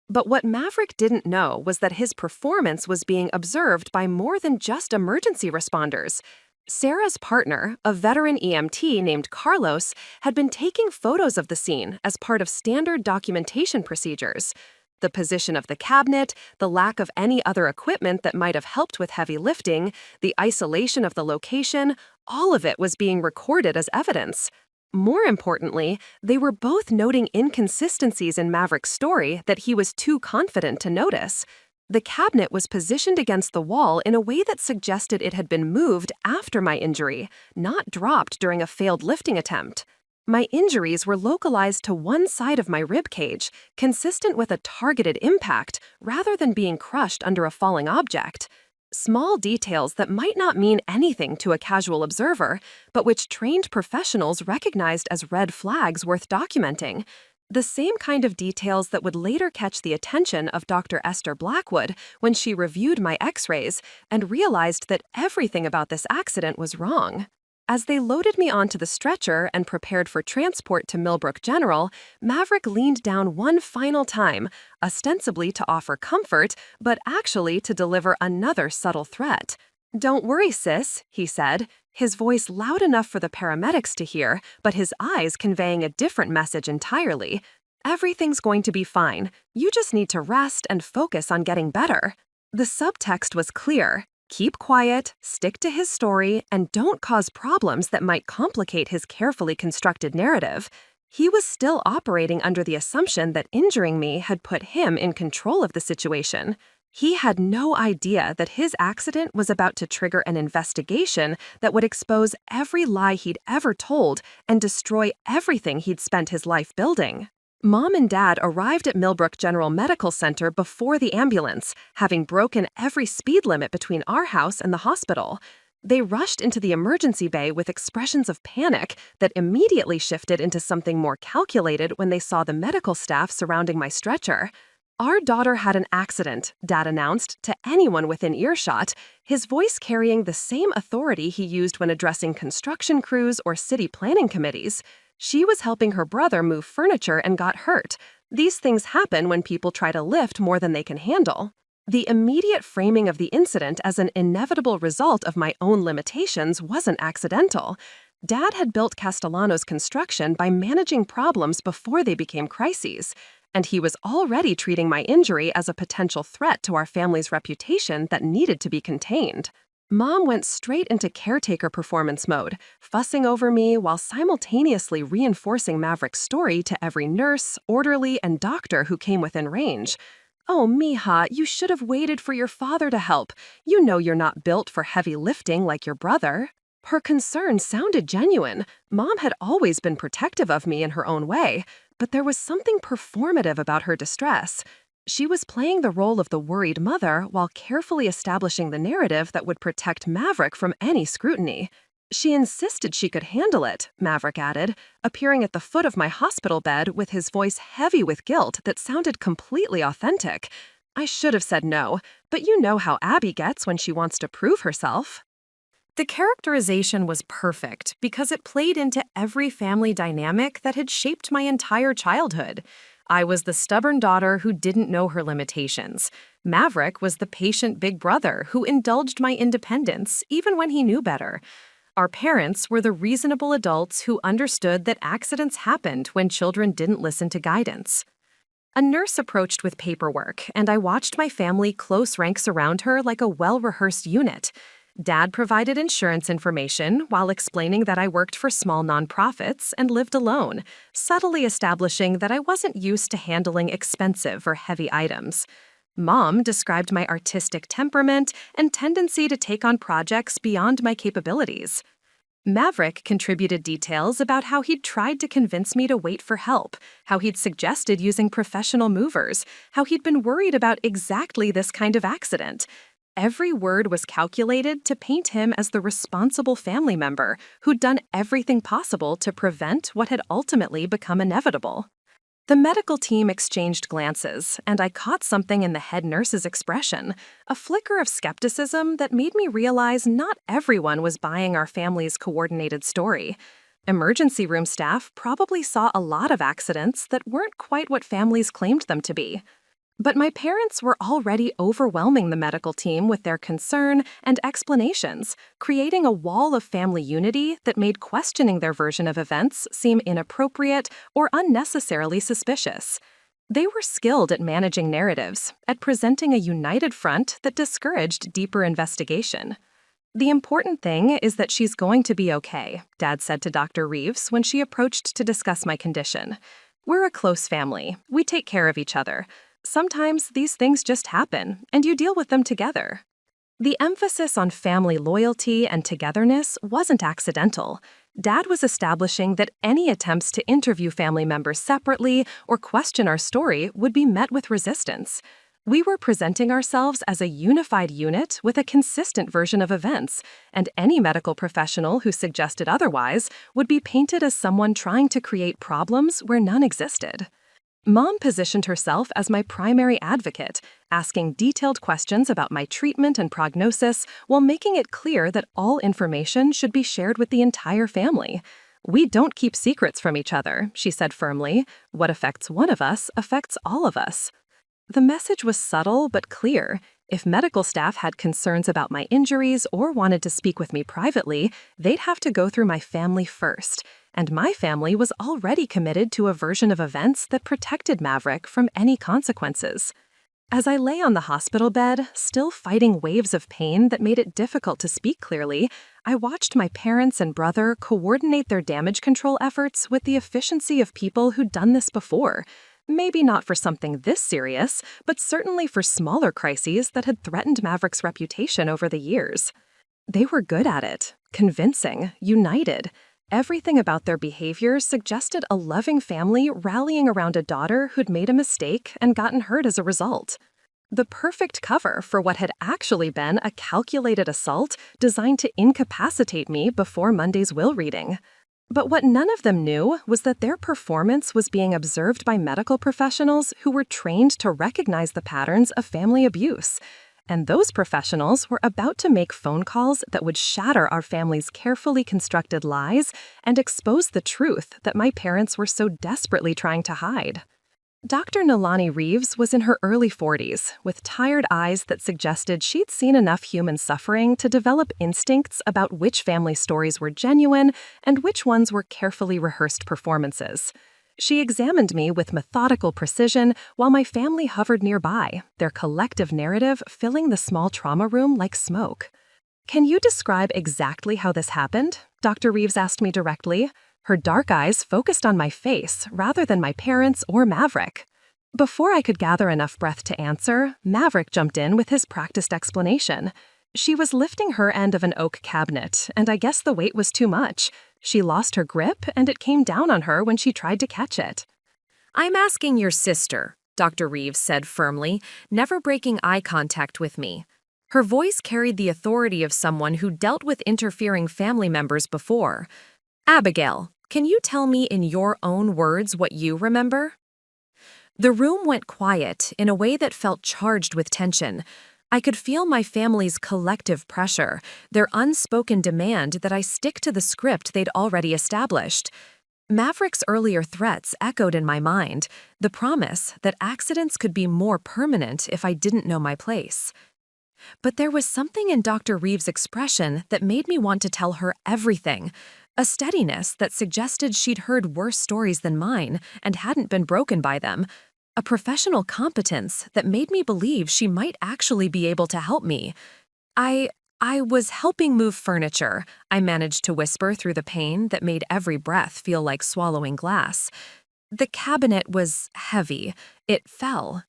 But what Maverick didn't know was that his performance was being observed by more than just emergency responders. Sarah's partner, a veteran EMT named Carlos, had been taking photos of the scene as part of standard documentation procedures. The position of the cabinet, the lack of any other equipment that might have helped with heavy lifting, the isolation of the location, all of it was being recorded as evidence. More importantly, they were both noting inconsistencies in Maverick's story that he was too confident to notice. The cabinet was positioned against the wall in a way that suggested it had been moved after my injury, not dropped during a failed lifting attempt. My injuries were localized to one side of my rib cage, consistent with a targeted impact rather than being crushed under a falling object. Small details that might not mean anything to a casual observer, but which trained professionals recognized as red flags worth documenting. The same kind of details that would later catch the attention of Dr. Esther Blackwood when she reviewed my x-rays and realized that everything about this accident was wrong. As they loaded me onto the stretcher and prepared for transport to Millbrook General, Maverick leaned down one final time, ostensibly to offer comfort, but actually to deliver another subtle threat. "Don't worry, sis," he said, his voice loud enough for the paramedics to hear, but his eyes conveying a different message entirely. "Everything's going to be fine. You just need to rest and focus on getting better." The subtext was clear. Keep quiet, stick to his story, and don't cause problems that might complicate his carefully constructed narrative. He was still operating under the assumption that injuring me had put him in control of the situation. He had no idea that his accident was about to trigger an investigation that would expose every lie he'd ever told and destroy everything he'd spent his life building. Mom and Dad arrived at Millbrook General Medical Center before the ambulance, having broken every speed limit between our house and the hospital. They rushed into the emergency bay with expressions of panic that immediately shifted into something more calculated when they saw the medical staff surrounding my stretcher. "Our daughter had an accident," Dad announced to anyone within earshot, his voice carrying the same authority he used when addressing construction crews or city planning committees. "She was helping her brother move furniture and got hurt. These things happen when people try to lift more than they can handle." The immediate framing of the incident as an inevitable result of my own limitations wasn't accidental. Dad had built Castellano's construction by managing problems before they became crises, and he was already treating my injury as a potential threat to our family's reputation that needed to be contained. Mom went straight into caretaker performance mode, fussing over me while simultaneously reinforcing Maverick's story to every nurse, orderly, and doctor who came within range. "Oh, mija, you should have waited for your father to help. You know you're not built for heavy lifting like your brother." Her concern sounded genuine. Mom had always been protective of me in her own way, but there was something performative about her distress. She was playing the role of the worried mother while carefully establishing the narrative that would protect Maverick from any scrutiny. "She insisted she could handle it," Maverick added, appearing at the foot of my hospital bed with his voice heavy with guilt that sounded completely authentic. I should have said no, but you know how Abby gets when she wants to prove herself. The characterization was perfect because it played into every family dynamic that had shaped my entire childhood. I was the stubborn daughter who didn't know her limitations. Maverick was the patient big brother who indulged my independence even when he knew better. Our parents were the reasonable adults who understood that accidents happened when children didn't listen to guidance. A nurse approached with paperwork, and I watched my family close ranks around her like a well-rehearsed unit. Dad provided insurance information while explaining that I worked for small nonprofits and lived alone, subtly establishing that I wasn't used to handling expensive or heavy items. Mom described my artistic temperament and tendency to take on projects beyond my capabilities. Maverick contributed details about how he'd tried to convince me to wait for help, how he'd suggested using professional movers, how he'd been worried about exactly this kind of accident. Every word was calculated to paint him as the responsible family member who'd done everything possible to prevent what had ultimately become inevitable. The medical team exchanged glances, and I caught something in the head nurse's expression, a flicker of skepticism that made me realize not everyone was buying our family's coordinated story. Emergency room staff probably saw a lot of accidents that weren't quite what families claimed them to be. But my parents were already overwhelming the medical team with their concern and explanations, creating a wall of family unity that made questioning their version of events seem inappropriate or unnecessarily suspicious. They were skilled at managing narratives, at presenting a united front that discouraged deeper investigation. "The important thing is that she's going to be okay," Dad said to Dr. Reeves when she approached to discuss my condition. "We're a close family. We take care of each other. Sometimes these things just happen, and you deal with them together." The emphasis on family loyalty and togetherness wasn't accidental. Dad was establishing that any attempts to interview family members separately or question our story would be met with resistance. We were presenting ourselves as a unified unit with a consistent version of events, and any medical professional who suggested otherwise would be painted as someone trying to create problems where none existed. Mom positioned herself as my primary advocate, asking detailed questions about my treatment and prognosis while making it clear that all information should be shared with the entire family. "We don't keep secrets from each other," she said firmly. "What affects one of us affects all of us." The message was subtle but clear. If medical staff had concerns about my injuries or wanted to speak with me privately, they'd have to go through my family first. And my family was already committed to a version of events that protected Maverick from any consequences. As I lay on the hospital bed, still fighting waves of pain that made it difficult to speak clearly, I watched my parents and brother coordinate their damage control efforts with the efficiency of people who'd done this before. Maybe not for something this serious, but certainly for smaller crises that had threatened Maverick's reputation over the years. They were good at it, convincing, united. Everything about their behavior suggested a loving family rallying around a daughter who'd made a mistake and gotten hurt as a result. The perfect cover for what had actually been a calculated assault designed to incapacitate me before Monday's will reading. But what none of them knew was that their performance was being observed by medical professionals who were trained to recognize the patterns of family abuse. And those professionals were about to make phone calls that would shatter our family's carefully constructed lies and expose the truth that my parents were so desperately trying to hide. Dr. Nalani Reeves was in her early 40s, with tired eyes that suggested she'd seen enough human suffering to develop instincts about which family stories were genuine and which ones were carefully rehearsed performances. She examined me with methodical precision while my family hovered nearby, their collective narrative filling the small trauma room like smoke. "Can you describe exactly how this happened?" Dr. Reeves asked me directly. Her dark eyes focused on my face rather than my parents or Maverick. Before I could gather enough breath to answer, Maverick jumped in with his practiced explanation. She was lifting her end of an oak cabinet, and I guess the weight was too much. She lost her grip, and it came down on her when she tried to catch it. "I'm asking your sister," Dr. Reeves said firmly, never breaking eye contact with me. Her voice carried the authority of someone who dealt with interfering family members before. "Abigail, can you tell me in your own words what you remember?" The room went quiet in a way that felt charged with tension. I could feel my family's collective pressure, their unspoken demand that I stick to the script they'd already established. Maverick's earlier threats echoed in my mind, the promise that accidents could be more permanent if I didn't know my place. But there was something in Dr. Reeves' expression that made me want to tell her everything, a steadiness that suggested she'd heard worse stories than mine and hadn't been broken by them, a professional competence that made me believe she might actually be able to help me. I was helping move furniture," I managed to whisper through the pain that made every breath feel like swallowing glass. "The cabinet was heavy. It fell."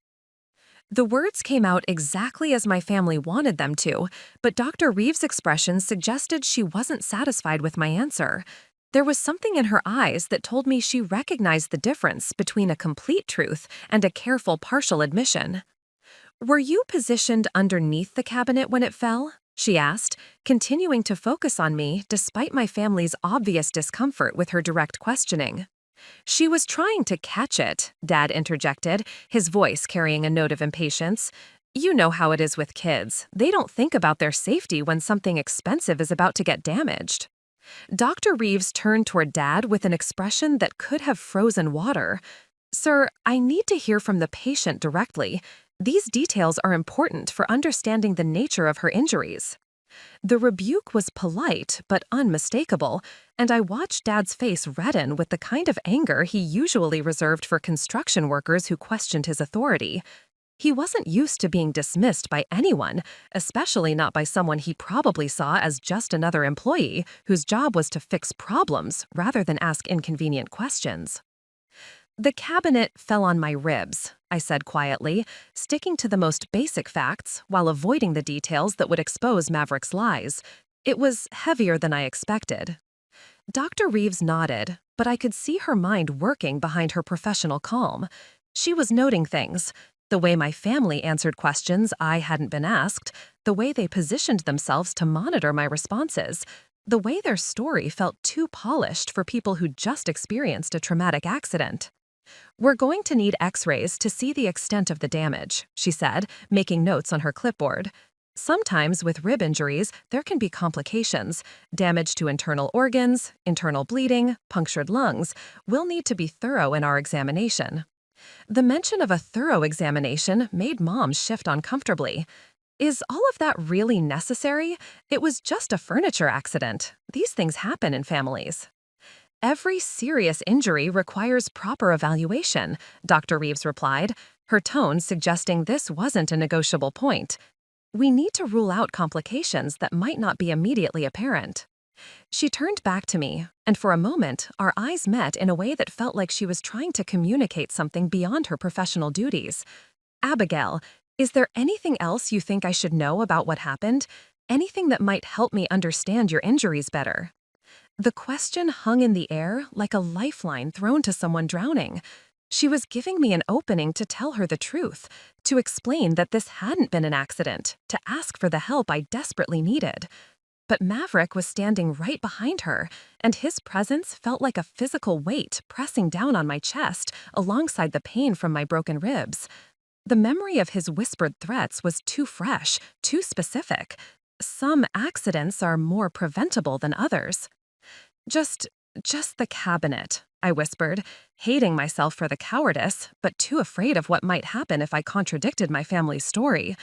The words came out exactly as my family wanted them to, but Dr. Reeves' expression suggested she wasn't satisfied with my answer. There was something in her eyes that told me she recognized the difference between a complete truth and a careful partial admission. "Were you positioned underneath the cabinet when it fell?" she asked, continuing to focus on me despite my family's obvious discomfort with her direct questioning. "She was trying to catch it," Dad interjected, his voice carrying a note of impatience. "You know how it is with kids. They don't think about their safety when something expensive is about to get damaged." Dr. Reeves turned toward Dad with an expression that could have frozen water. Sir, I need to hear from the patient directly. These details are important for understanding the nature of her injuries. The rebuke was polite but unmistakable, and I watched Dad's face redden with the kind of anger he usually reserved for construction workers who questioned his authority. He wasn't used to being dismissed by anyone, especially not by someone he probably saw as just another employee whose job was to fix problems rather than ask inconvenient questions. The cabinet fell on my ribs, I said quietly, sticking to the most basic facts while avoiding the details that would expose Maverick's lies. It was heavier than I expected. Dr. Reeves nodded, but I could see her mind working behind her professional calm. She was noting things: the way my family answered questions I hadn't been asked, the way they positioned themselves to monitor my responses, the way their story felt too polished for people who just experienced a traumatic accident. "We're going to need x-rays to see the extent of the damage," she said, making notes on her clipboard. "Sometimes with rib injuries, there can be complications, damage to internal organs, internal bleeding, punctured lungs. We'll need to be thorough in our examination." The mention of a thorough examination made Mom shift uncomfortably. Is all of that really necessary? It was just a furniture accident. These things happen in families. "Every serious injury requires proper evaluation," Dr. Reeves replied, her tone suggesting this wasn't a negotiable point. "We need to rule out complications that might not be immediately apparent." She turned back to me, and for a moment, our eyes met in a way that felt like she was trying to communicate something beyond her professional duties. "Abigail, is there anything else you think I should know about what happened? Anything that might help me understand your injuries better?" The question hung in the air like a lifeline thrown to someone drowning. She was giving me an opening to tell her the truth, to explain that this hadn't been an accident, to ask for the help I desperately needed. But Maverick was standing right behind her, and his presence felt like a physical weight pressing down on my chest alongside the pain from my broken ribs. The memory of his whispered threats was too fresh, too specific. Some accidents are more preventable than others. Just the cabinet," I whispered, hating myself for the cowardice, but too afraid of what might happen if I contradicted my family's story.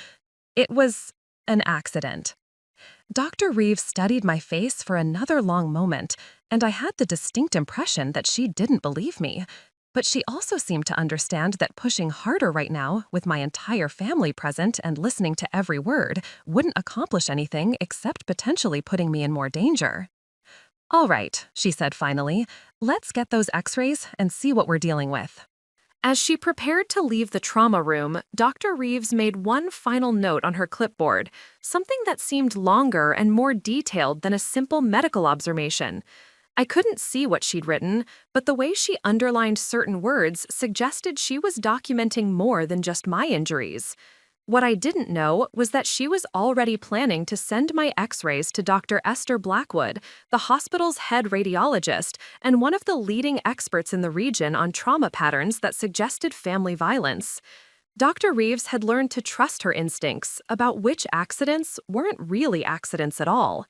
"It was an accident." Dr. Reeves studied my face for another long moment, and I had the distinct impression that she didn't believe me. But she also seemed to understand that pushing harder right now, with my entire family present and listening to every word, wouldn't accomplish anything except potentially putting me in more danger. "All right," she said finally, "let's get those x-rays and see what we're dealing with." As she prepared to leave the trauma room, Dr. Reeves made one final note on her clipboard, something that seemed longer and more detailed than a simple medical observation. I couldn't see what she'd written, but the way she underlined certain words suggested she was documenting more than just my injuries. What I didn't know was that she was already planning to send my x-rays to Dr. Esther Blackwood, the hospital's head radiologist and one of the leading experts in the region on trauma patterns that suggested family violence. Dr. Reeves had learned to trust her instincts about which accidents weren't really accidents at all.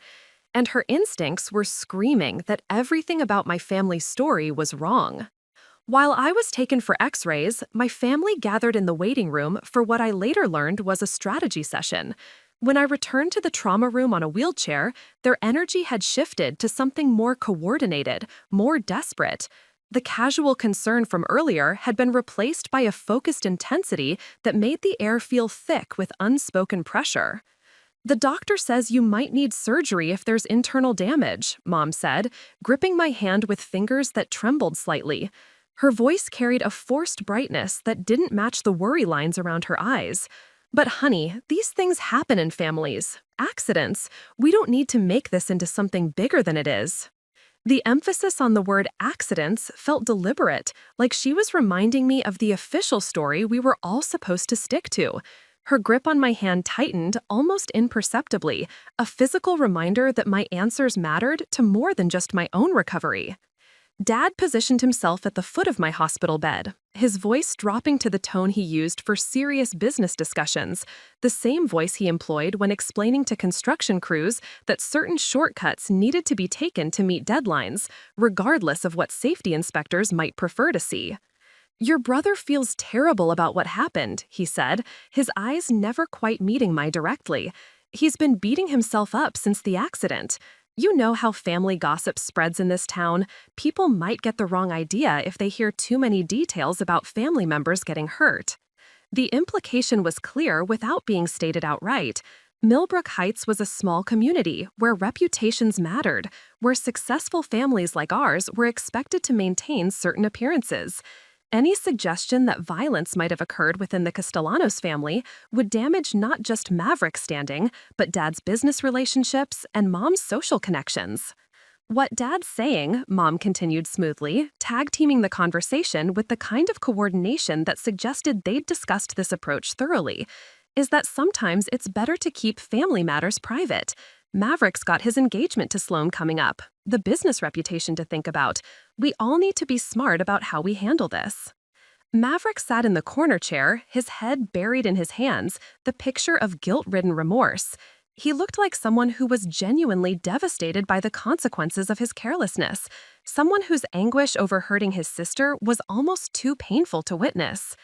And her instincts were screaming that everything about my family's story was wrong. While I was taken for x-rays, my family gathered in the waiting room for what I later learned was a strategy session. When I returned to the trauma room on a wheelchair, their energy had shifted to something more coordinated, more desperate. The casual concern from earlier had been replaced by a focused intensity that made the air feel thick with unspoken pressure. "The doctor says you might need surgery if there's internal damage," Mom said, gripping my hand with fingers that trembled slightly. Her voice carried a forced brightness that didn't match the worry lines around her eyes. "But honey, these things happen in families. Accidents. We don't need to make this into something bigger than it is." The emphasis on the word accidents felt deliberate, like she was reminding me of the official story we were all supposed to stick to. Her grip on my hand tightened almost imperceptibly, a physical reminder that my answers mattered to more than just my own recovery. Dad positioned himself at the foot of my hospital bed, his voice dropping to the tone he used for serious business discussions, the same voice he employed when explaining to construction crews that certain shortcuts needed to be taken to meet deadlines, regardless of what safety inspectors might prefer to see. "Your brother feels terrible about what happened," he said, his eyes never quite meeting mine directly. "He's been beating himself up since the accident. You know how family gossip spreads in this town. People might get the wrong idea if they hear too many details about family members getting hurt." The implication was clear without being stated outright. Millbrook Heights was a small community where reputations mattered, where successful families like ours were expected to maintain certain appearances. Any suggestion that violence might have occurred within the Castellanos family would damage not just Maverick's standing, but Dad's business relationships and Mom's social connections. "What Dad's saying," Mom continued smoothly, tag-teaming the conversation with the kind of coordination that suggested they'd discussed this approach thoroughly, "is that sometimes it's better to keep family matters private. Maverick's got his engagement to Sloan coming up, the business reputation to think about. We all need to be smart about how we handle this." Maverick sat in the corner chair, his head buried in his hands, the picture of guilt-ridden remorse. He looked like someone who was genuinely devastated by the consequences of his carelessness, someone whose anguish over hurting his sister was almost too painful to witness.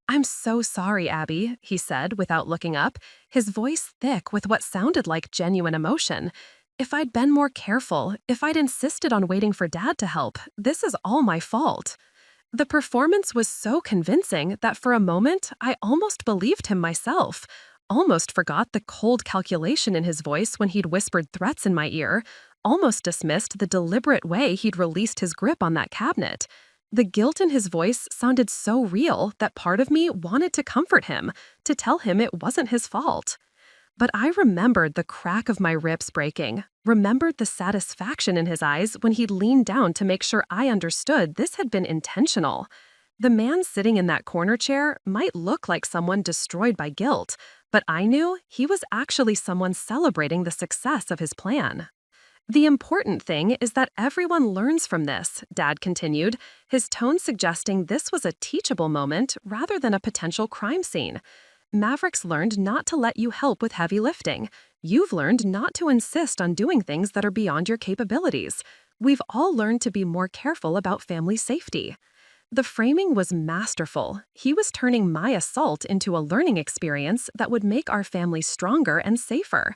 "I'm so sorry, Abby," he said without looking up, his voice thick with what sounded like genuine emotion. "If I'd been more careful, if I'd insisted on waiting for Dad to help, this is all my fault." The performance was so convincing that for a moment I almost believed him myself, almost forgot the cold calculation in his voice when he'd whispered threats in my ear, almost dismissed the deliberate way he'd released his grip on that cabinet. The guilt in his voice sounded so real that part of me wanted to comfort him, to tell him it wasn't his fault. But I remembered the crack of my ribs breaking, remembered the satisfaction in his eyes when he'd leaned down to make sure I understood this had been intentional. The man sitting in that corner chair might look like someone destroyed by guilt, but I knew he was actually someone celebrating the success of his plan. "The important thing is that everyone learns from this," Dad continued, his tone suggesting this was a teachable moment rather than a potential crime scene. "Maverick's learned not to let you help with heavy lifting. You've learned not to insist on doing things that are beyond your capabilities. We've all learned to be more careful about family safety." The framing was masterful. He was turning my assault into a learning experience that would make our family stronger and safer.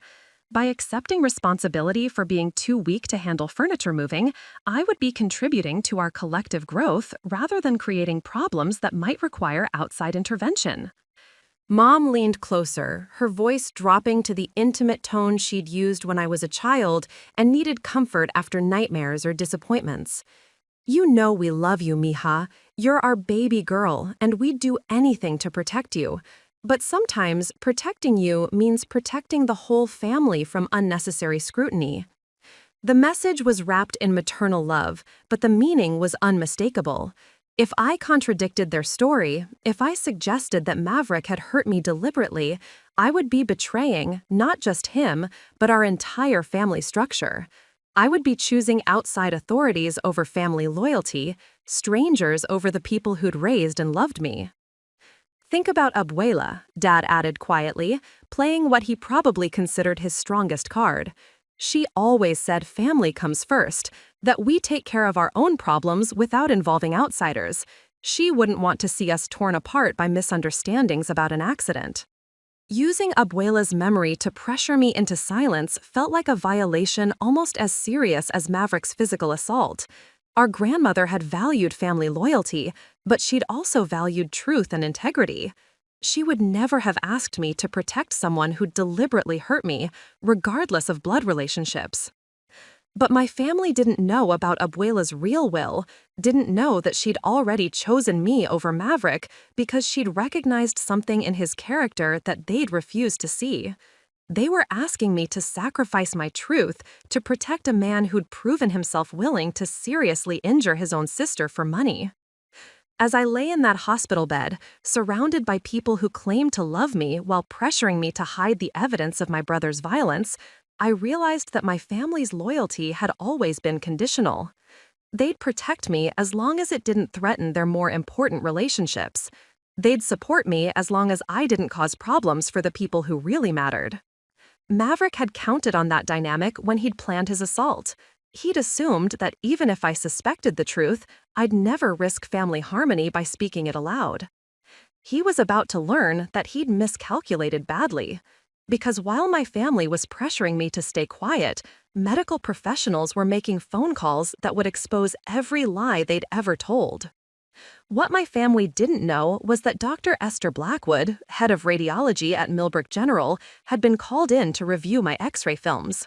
By accepting responsibility for being too weak to handle furniture moving, I would be contributing to our collective growth rather than creating problems that might require outside intervention. Mom leaned closer, her voice dropping to the intimate tone she'd used when I was a child and needed comfort after nightmares or disappointments. "You know we love you, Mija. You're our baby girl, and we'd do anything to protect you. But sometimes protecting you means protecting the whole family from unnecessary scrutiny." The message was wrapped in maternal love, but the meaning was unmistakable. If I contradicted their story, if I suggested that Maverick had hurt me deliberately, I would be betraying not just him, but our entire family structure. I would be choosing outside authorities over family loyalty, strangers over the people who'd raised and loved me. "Think about Abuela," Dad added quietly, playing what he probably considered his strongest card. "She always said family comes first, that we take care of our own problems without involving outsiders. She wouldn't want to see us torn apart by misunderstandings about an accident." Using Abuela's memory to pressure me into silence felt like a violation almost as serious as Maverick's physical assault. Our grandmother had valued family loyalty, but she'd also valued truth and integrity. She would never have asked me to protect someone who'd deliberately hurt me, regardless of blood relationships. But my family didn't know about Abuela's real will, didn't know that she'd already chosen me over Maverick because she'd recognized something in his character that they'd refused to see. They were asking me to sacrifice my truth to protect a man who'd proven himself willing to seriously injure his own sister for money. As I lay in that hospital bed, surrounded by people who claimed to love me while pressuring me to hide the evidence of my brother's violence, I realized that my family's loyalty had always been conditional. They'd protect me as long as it didn't threaten their more important relationships. They'd support me as long as I didn't cause problems for the people who really mattered. Maverick had counted on that dynamic when he'd planned his assault. He'd assumed that even if I suspected the truth, I'd never risk family harmony by speaking it aloud. He was about to learn that he'd miscalculated badly. Because while my family was pressuring me to stay quiet, medical professionals were making phone calls that would expose every lie they'd ever told. What my family didn't know was that Dr. Esther Blackwood, head of radiology at Millbrook General, had been called in to review my X-ray films.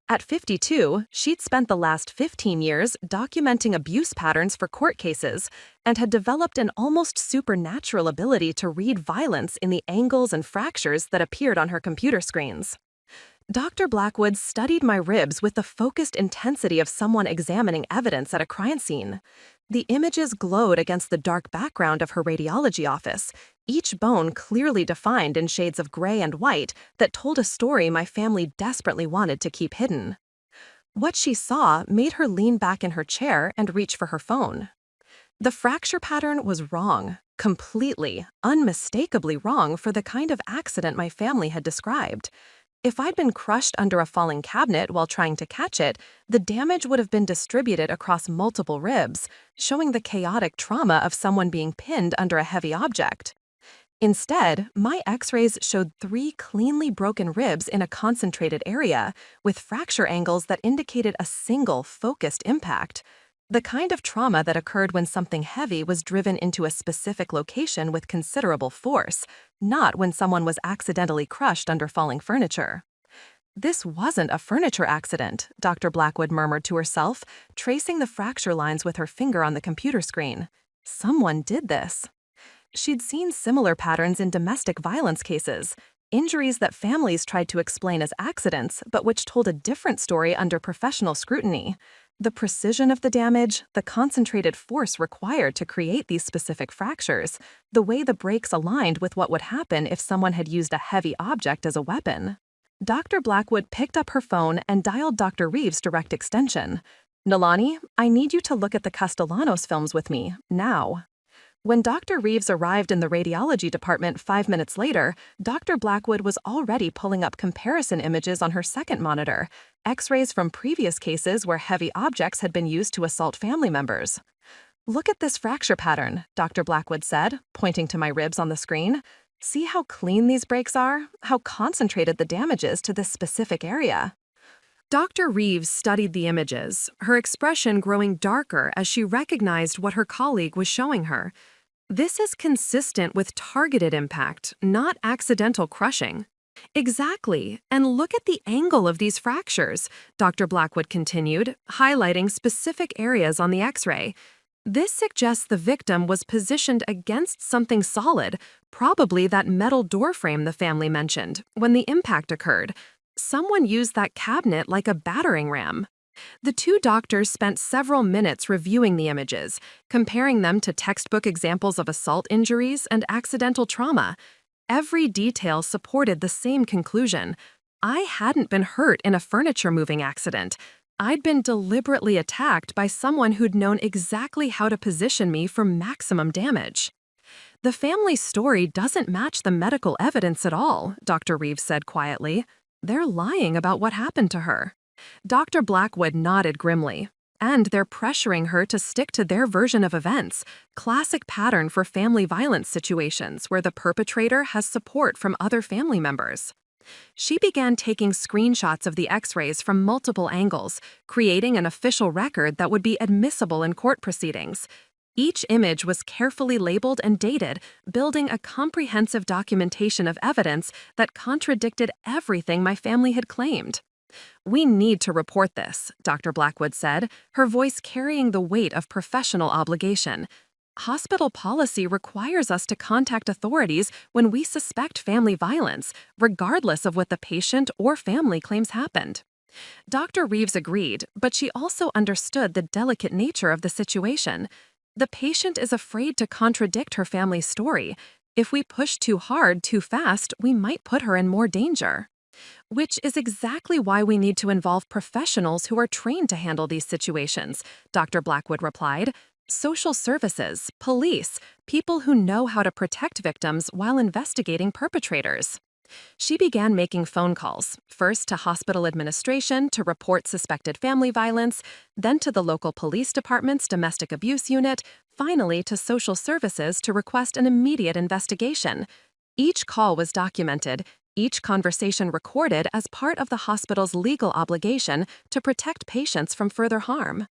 At 52, she'd spent the last 15 years documenting abuse patterns for court cases and had developed an almost supernatural ability to read violence in the angles and fractures that appeared on her computer screens. Dr. Blackwood studied my ribs with the focused intensity of someone examining evidence at a crime scene. The images glowed against the dark background of her radiology office, each bone clearly defined in shades of gray and white that told a story my family desperately wanted to keep hidden. What she saw made her lean back in her chair and reach for her phone. The fracture pattern was wrong, completely, unmistakably wrong for the kind of accident my family had described. If I'd been crushed under a falling cabinet while trying to catch it, the damage would have been distributed across multiple ribs, showing the chaotic trauma of someone being pinned under a heavy object. Instead, my X-rays showed 3 cleanly broken ribs in a concentrated area, with fracture angles that indicated a single, focused impact. The kind of trauma that occurred when something heavy was driven into a specific location with considerable force, not when someone was accidentally crushed under falling furniture. This wasn't a furniture accident, Dr. Blackwood murmured to herself, tracing the fracture lines with her finger on the computer screen. Someone did this. She'd seen similar patterns in domestic violence cases, injuries that families tried to explain as accidents, but which told a different story under professional scrutiny. The precision of the damage, the concentrated force required to create these specific fractures, the way the breaks aligned with what would happen if someone had used a heavy object as a weapon. Dr. Blackwood picked up her phone and dialed Dr. Reeves' direct extension. "Nalani, I need you to look at the Castellanos films with me, now." When Dr. Reeves arrived in the radiology department 5 minutes later, Dr. Blackwood was already pulling up comparison images on her second monitor, X-rays from previous cases where heavy objects had been used to assault family members. "Look at this fracture pattern," Dr. Blackwood said, pointing to my ribs on the screen. "See how clean these breaks are? How concentrated the damage is to this specific area?" Dr. Reeves studied the images, her expression growing darker as she recognized what her colleague was showing her. "This is consistent with targeted impact, not accidental crushing." "Exactly, and look at the angle of these fractures," Dr. Blackwood continued, highlighting specific areas on the X-ray. "This suggests the victim was positioned against something solid, probably that metal door frame the family mentioned, when the impact occurred. Someone used that cabinet like a battering ram." The 2 doctors spent several minutes reviewing the images, comparing them to textbook examples of assault injuries and accidental trauma. Every detail supported the same conclusion. I hadn't been hurt in a furniture-moving accident. I'd been deliberately attacked by someone who'd known exactly how to position me for maximum damage. "The family's story doesn't match the medical evidence at all," Dr. Reeves said quietly. "They're lying about what happened to her." Dr. Blackwood nodded grimly. "And they're pressuring her to stick to their version of events, classic pattern for family violence situations where the perpetrator has support from other family members." She began taking screenshots of the X-rays from multiple angles, creating an official record that would be admissible in court proceedings. Each image was carefully labeled and dated, building a comprehensive documentation of evidence that contradicted everything my family had claimed. "We need to report this," Dr. Blackwood said, her voice carrying the weight of professional obligation. "Hospital policy requires us to contact authorities when we suspect family violence, regardless of what the patient or family claims happened." Dr. Reeves agreed, but she also understood the delicate nature of the situation. The patient is afraid to contradict her family's story. If we push too hard, too fast, we might put her in more danger. "Which is exactly why we need to involve professionals who are trained to handle these situations," Dr. Blackwood replied. "Social services, police, people who know how to protect victims while investigating perpetrators." She began making phone calls, first to hospital administration to report suspected family violence, then to the local police department's domestic abuse unit, finally to social services to request an immediate investigation. Each call was documented, each conversation recorded as part of the hospital's legal obligation to protect patients from further harm.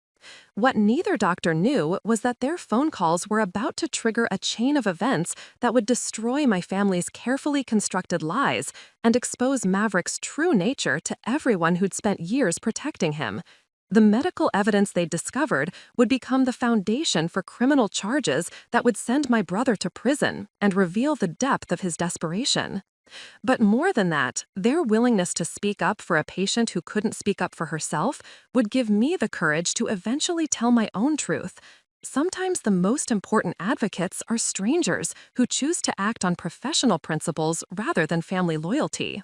What neither doctor knew was that their phone calls were about to trigger a chain of events that would destroy my family's carefully constructed lies and expose Maverick's true nature to everyone who'd spent years protecting him. The medical evidence they'd discovered would become the foundation for criminal charges that would send my brother to prison and reveal the depth of his desperation. But more than that, their willingness to speak up for a patient who couldn't speak up for herself would give me the courage to eventually tell my own truth. Sometimes the most important advocates are strangers who choose to act on professional principles rather than family loyalty.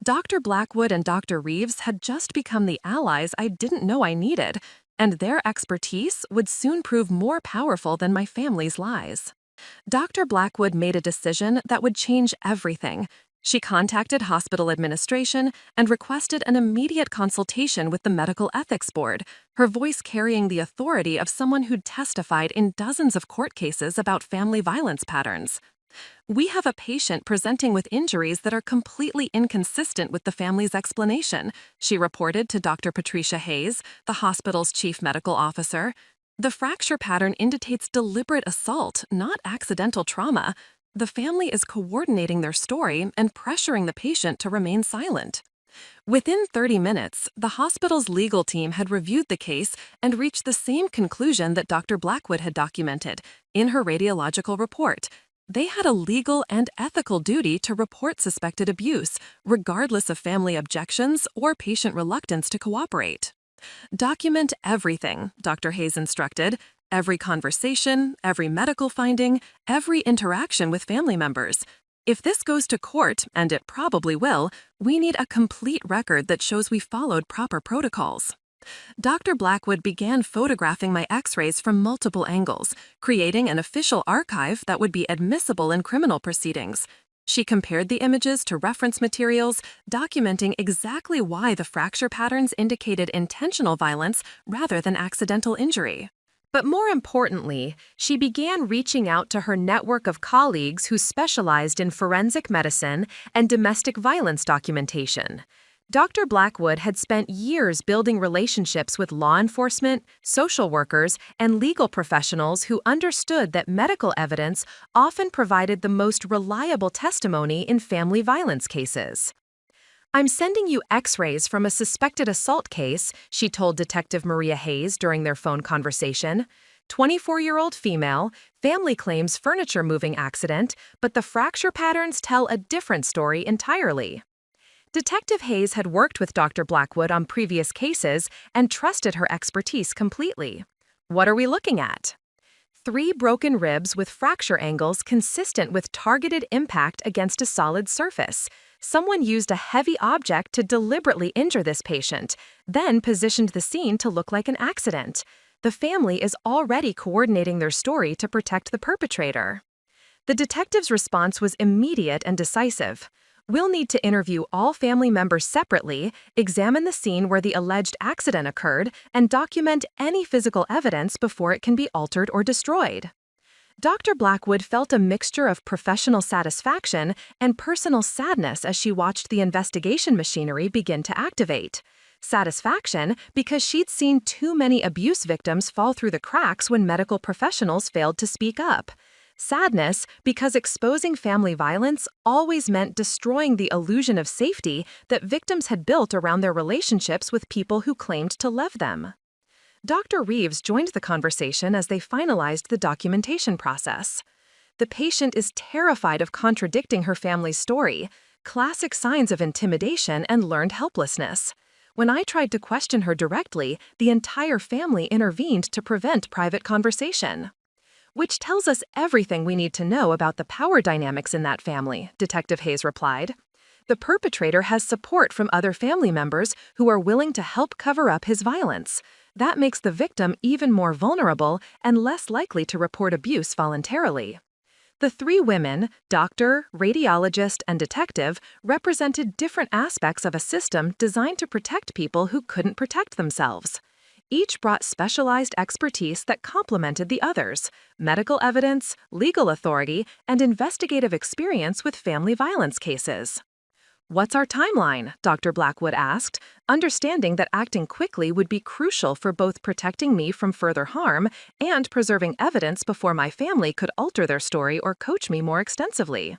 Dr. Blackwood and Dr. Reeves had just become the allies I didn't know I needed, and their expertise would soon prove more powerful than my family's lies. Dr. Blackwood made a decision that would change everything. She contacted hospital administration and requested an immediate consultation with the Medical Ethics Board, her voice carrying the authority of someone who'd testified in dozens of court cases about family violence patterns. "We have a patient presenting with injuries that are completely inconsistent with the family's explanation," she reported to Dr. Patricia Hayes, the hospital's chief medical officer. "The fracture pattern indicates deliberate assault, not accidental trauma. The family is coordinating their story and pressuring the patient to remain silent." Within 30 minutes, the hospital's legal team had reviewed the case and reached the same conclusion that Dr. Blackwood had documented in her radiological report. They had a legal and ethical duty to report suspected abuse, regardless of family objections or patient reluctance to cooperate. "Document everything," Dr. Hayes instructed. "Every conversation, every medical finding, every interaction with family members. If this goes to court, and it probably will, we need a complete record that shows we followed proper protocols." Dr. Blackwood began photographing my x-rays from multiple angles, creating an official archive that would be admissible in criminal proceedings. She compared the images to reference materials, documenting exactly why the fracture patterns indicated intentional violence rather than accidental injury. But more importantly, she began reaching out to her network of colleagues who specialized in forensic medicine and domestic violence documentation. Dr. Blackwood had spent years building relationships with law enforcement, social workers, and legal professionals who understood that medical evidence often provided the most reliable testimony in family violence cases. "I'm sending you x-rays from a suspected assault case," she told Detective Maria Hayes during their phone conversation. "24-year-old female, family claims furniture moving accident, but the fracture patterns tell a different story entirely." Detective Hayes had worked with Dr. Blackwood on previous cases and trusted her expertise completely. "What are we looking at?" 3 broken ribs with fracture angles consistent with targeted impact against a solid surface. Someone used a heavy object to deliberately injure this patient, then positioned the scene to look like an accident. The family is already coordinating their story to protect the perpetrator. The detective's response was immediate and decisive. "We'll need to interview all family members separately, examine the scene where the alleged accident occurred, and document any physical evidence before it can be altered or destroyed." Dr. Blackwood felt a mixture of professional satisfaction and personal sadness as she watched the investigation machinery begin to activate. Satisfaction because she'd seen too many abuse victims fall through the cracks when medical professionals failed to speak up. Sadness because exposing family violence always meant destroying the illusion of safety that victims had built around their relationships with people who claimed to love them. Dr. Reeves joined the conversation as they finalized the documentation process. The patient is terrified of contradicting her family's story, classic signs of intimidation and learned helplessness. When I tried to question her directly, the entire family intervened to prevent private conversation. "Which tells us everything we need to know about the power dynamics in that family," Detective Hayes replied. "The perpetrator has support from other family members who are willing to help cover up his violence. That makes the victim even more vulnerable and less likely to report abuse voluntarily." The three women, doctor, radiologist, and detective, represented different aspects of a system designed to protect people who couldn't protect themselves. Each brought specialized expertise that complemented the others: medical evidence, legal authority, and investigative experience with family violence cases. "What's our timeline?" Dr. Blackwood asked, understanding that acting quickly would be crucial for both protecting me from further harm and preserving evidence before my family could alter their story or coach me more extensively.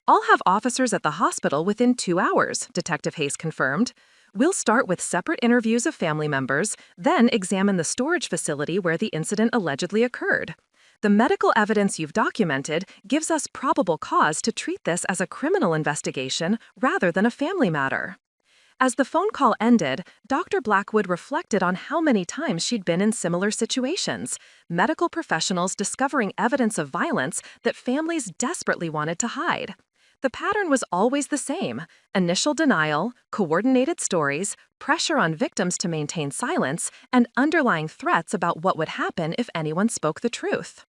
"I'll have officers at the hospital within 2 hours," Detective Hayes confirmed. "We'll start with separate interviews of family members, then examine the storage facility where the incident allegedly occurred. The medical evidence you've documented gives us probable cause to treat this as a criminal investigation rather than a family matter." As the phone call ended, Dr. Blackwood reflected on how many times she'd been in similar situations: medical professionals discovering evidence of violence that families desperately wanted to hide. The pattern was always the same: initial denial, coordinated stories, pressure on victims to maintain silence, and underlying threats about what would happen if anyone spoke the truth.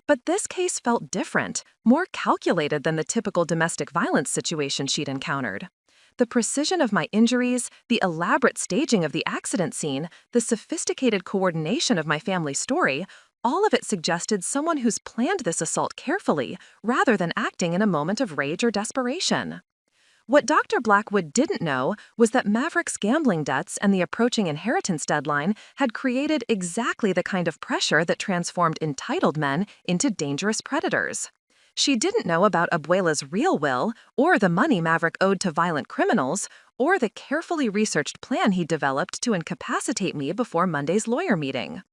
But this case felt different, more calculated than the typical domestic violence situation she'd encountered. The precision of my injuries, the elaborate staging of the accident scene, the sophisticated coordination of my family's story, all of it suggested someone who's planned this assault carefully, rather than acting in a moment of rage or desperation. What Dr. Blackwood didn't know was that Maverick's gambling debts and the approaching inheritance deadline had created exactly the kind of pressure that transformed entitled men into dangerous predators. She didn't know about Abuela's real will, or the money Maverick owed to violent criminals, or the carefully researched plan he developed to incapacitate me before Monday's lawyer meeting.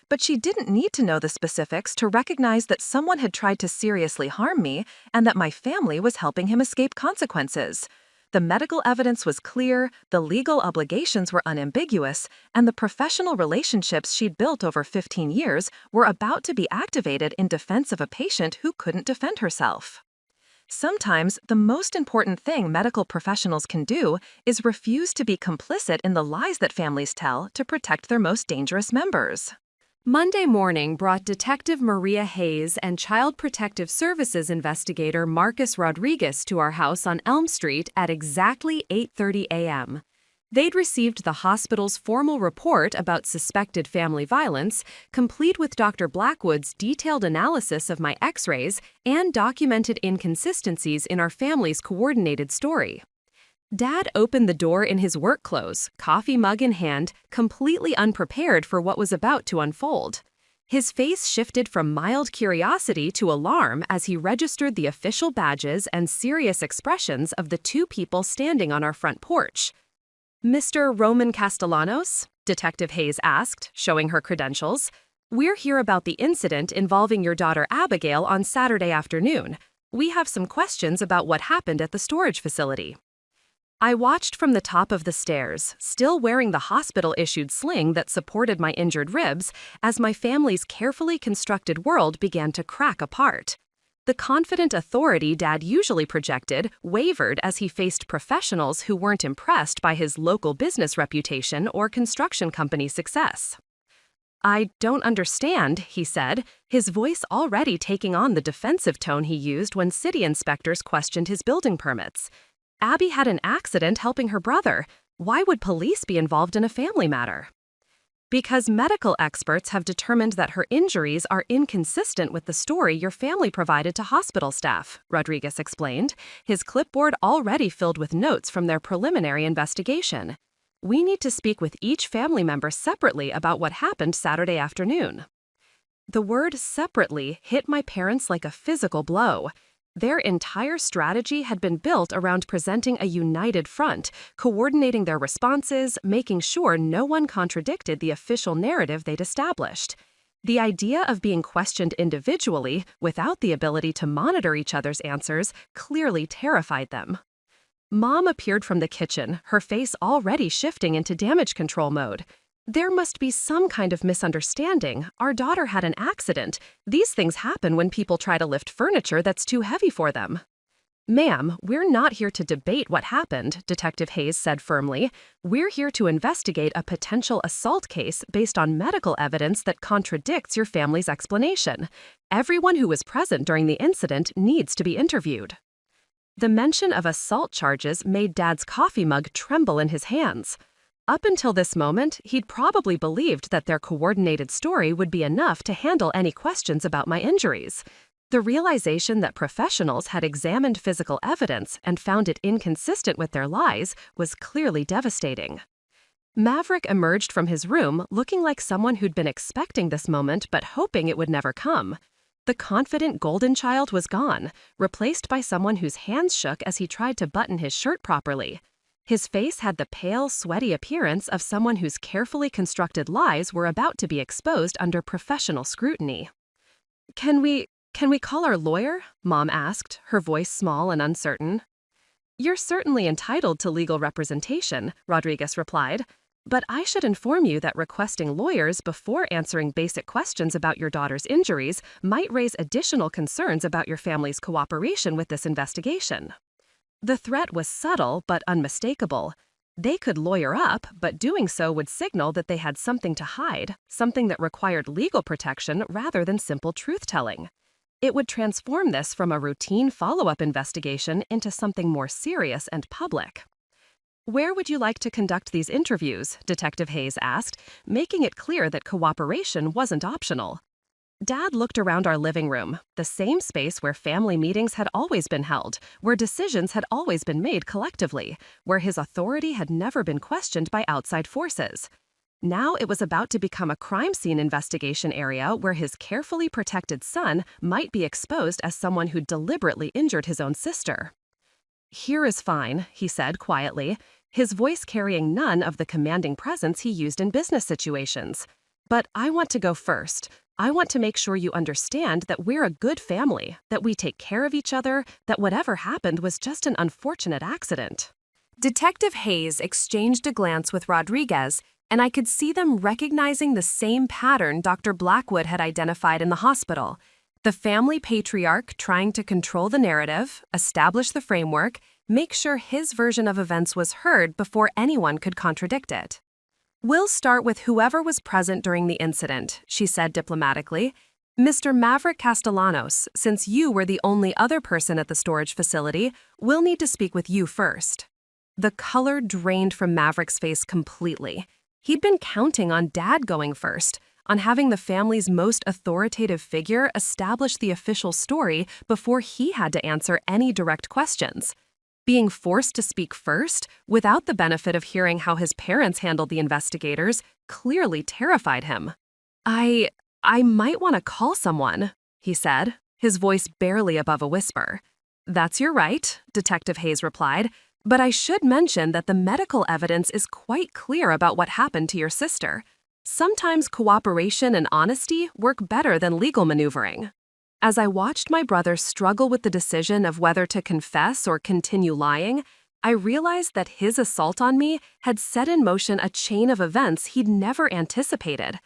But she didn't need to know the specifics to recognize that someone had tried to seriously harm me and that my family was helping him escape consequences. The medical evidence was clear, the legal obligations were unambiguous, and the professional relationships she'd built over 15 years were about to be activated in defense of a patient who couldn't defend herself. Sometimes, the most important thing medical professionals can do is refuse to be complicit in the lies that families tell to protect their most dangerous members. Monday morning brought Detective Maria Hayes and Child Protective Services investigator Marcus Rodriguez to our house on Elm Street at exactly 8:30 a.m. They'd received the hospital's formal report about suspected family violence, complete with Dr. Blackwood's detailed analysis of my x-rays and documented inconsistencies in our family's coordinated story. Dad opened the door in his work clothes, coffee mug in hand, completely unprepared for what was about to unfold. His face shifted from mild curiosity to alarm as he registered the official badges and serious expressions of the two people standing on our front porch. "Mr. Roman Castellanos?" Detective Hayes asked, showing her credentials. "We're here about the incident involving your daughter Abigail on Saturday afternoon. We have some questions about what happened at the storage facility." I watched from the top of the stairs, still wearing the hospital-issued sling that supported my injured ribs, as my family's carefully constructed world began to crack apart. The confident authority Dad usually projected wavered as he faced professionals who weren't impressed by his local business reputation or construction company success. "I don't understand," he said, his voice already taking on the defensive tone he used when city inspectors questioned his building permits. "Abby had an accident helping her brother. Why would police be involved in a family matter?" "Because medical experts have determined that her injuries are inconsistent with the story your family provided to hospital staff," Rodriguez explained, his clipboard already filled with notes from their preliminary investigation. "We need to speak with each family member separately about what happened Saturday afternoon." The word "separately" hit my parents like a physical blow. Their entire strategy had been built around presenting a united front, coordinating their responses, making sure no one contradicted the official narrative they'd established. The idea of being questioned individually, without the ability to monitor each other's answers, clearly terrified them. Mom appeared from the kitchen, her face already shifting into damage control mode. "There must be some kind of misunderstanding. Our daughter had an accident. These things happen when people try to lift furniture that's too heavy for them." Ma'am, we're not here to debate what happened, Detective Hayes said firmly. We're here to investigate a potential assault case based on medical evidence that contradicts your family's explanation. Everyone who was present during the incident needs to be interviewed. The mention of assault charges made Dad's coffee mug tremble in his hands. Up until this moment, he'd probably believed that their coordinated story would be enough to handle any questions about my injuries. The realization that professionals had examined physical evidence and found it inconsistent with their lies was clearly devastating. Maverick emerged from his room looking like someone who'd been expecting this moment but hoping it would never come. The confident golden child was gone, replaced by someone whose hands shook as he tried to button his shirt properly. His face had the pale, sweaty appearance of someone whose carefully constructed lies were about to be exposed under professional scrutiny. Can we call our lawyer? Mom asked, her voice small and uncertain. You're certainly entitled to legal representation, Rodriguez replied, but I should inform you that requesting lawyers before answering basic questions about your daughter's injuries might raise additional concerns about your family's cooperation with this investigation. The threat was subtle but unmistakable. They could lawyer up, but doing so would signal that they had something to hide, something that required legal protection rather than simple truth-telling. It would transform this from a routine follow-up investigation into something more serious and public. Where would you like to conduct these interviews? Detective Hayes asked, making it clear that cooperation wasn't optional. Dad looked around our living room, the same space where family meetings had always been held, where decisions had always been made collectively, where his authority had never been questioned by outside forces. Now it was about to become a crime scene investigation area where his carefully protected son might be exposed as someone who deliberately injured his own sister. Here is fine, he said quietly, his voice carrying none of the commanding presence he used in business situations. But I want to go first. I want to make sure you understand that we're a good family, that we take care of each other, that whatever happened was just an unfortunate accident. Detective Hayes exchanged a glance with Rodriguez, and I could see them recognizing the same pattern Dr. Blackwood had identified in the hospital. The family patriarch trying to control the narrative, establish the framework, make sure his version of events was heard before anyone could contradict it. We'll start with whoever was present during the incident, she said diplomatically. Mr. Maverick Castellanos, since you were the only other person at the storage facility, we'll need to speak with you first. The color drained from Maverick's face completely. He'd been counting on Dad going first, on having the family's most authoritative figure establish the official story before he had to answer any direct questions. Being forced to speak first, without the benefit of hearing how his parents handled the investigators, clearly terrified him. I might want to call someone, he said, his voice barely above a whisper. That's your right, Detective Hayes replied, but I should mention that the medical evidence is quite clear about what happened to your sister. Sometimes cooperation and honesty work better than legal maneuvering. As I watched my brother struggle with the decision of whether to confess or continue lying, I realized that his assault on me had set in motion a chain of events he'd never anticipated.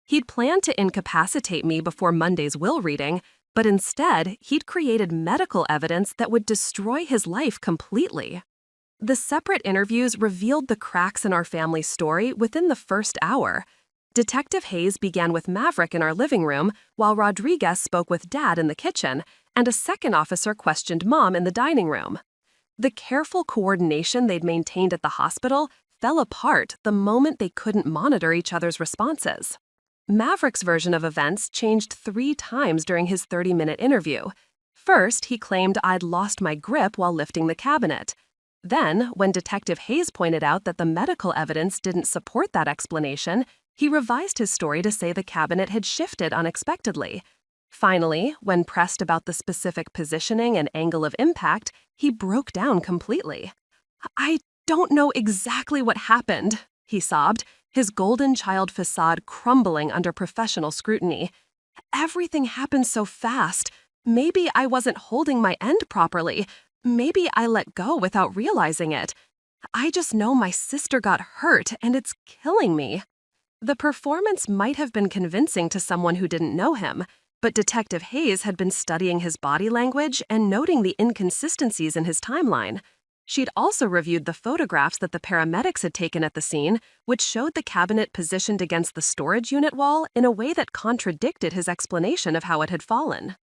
He'd planned to incapacitate me before Monday's will reading, but instead, he'd created medical evidence that would destroy his life completely. The separate interviews revealed the cracks in our family's story within the first hour. Detective Hayes began with Maverick in our living room, while Rodriguez spoke with Dad in the kitchen, and a second officer questioned Mom in the dining room. The careful coordination they'd maintained at the hospital fell apart the moment they couldn't monitor each other's responses. Maverick's version of events changed 3 times during his 30-minute interview. First, he claimed I'd lost my grip while lifting the cabinet. Then, when Detective Hayes pointed out that the medical evidence didn't support that explanation, he revised his story to say the cabinet had shifted unexpectedly. Finally, when pressed about the specific positioning and angle of impact, he broke down completely. I don't know exactly what happened, he sobbed, his golden child facade crumbling under professional scrutiny. Everything happened so fast. Maybe I wasn't holding my end properly. Maybe I let go without realizing it. I just know my sister got hurt and it's killing me. The performance might have been convincing to someone who didn't know him. But Detective Hayes had been studying his body language and noting the inconsistencies in his timeline. She'd also reviewed the photographs that the paramedics had taken at the scene, which showed the cabinet positioned against the storage unit wall in a way that contradicted his explanation of how it had fallen.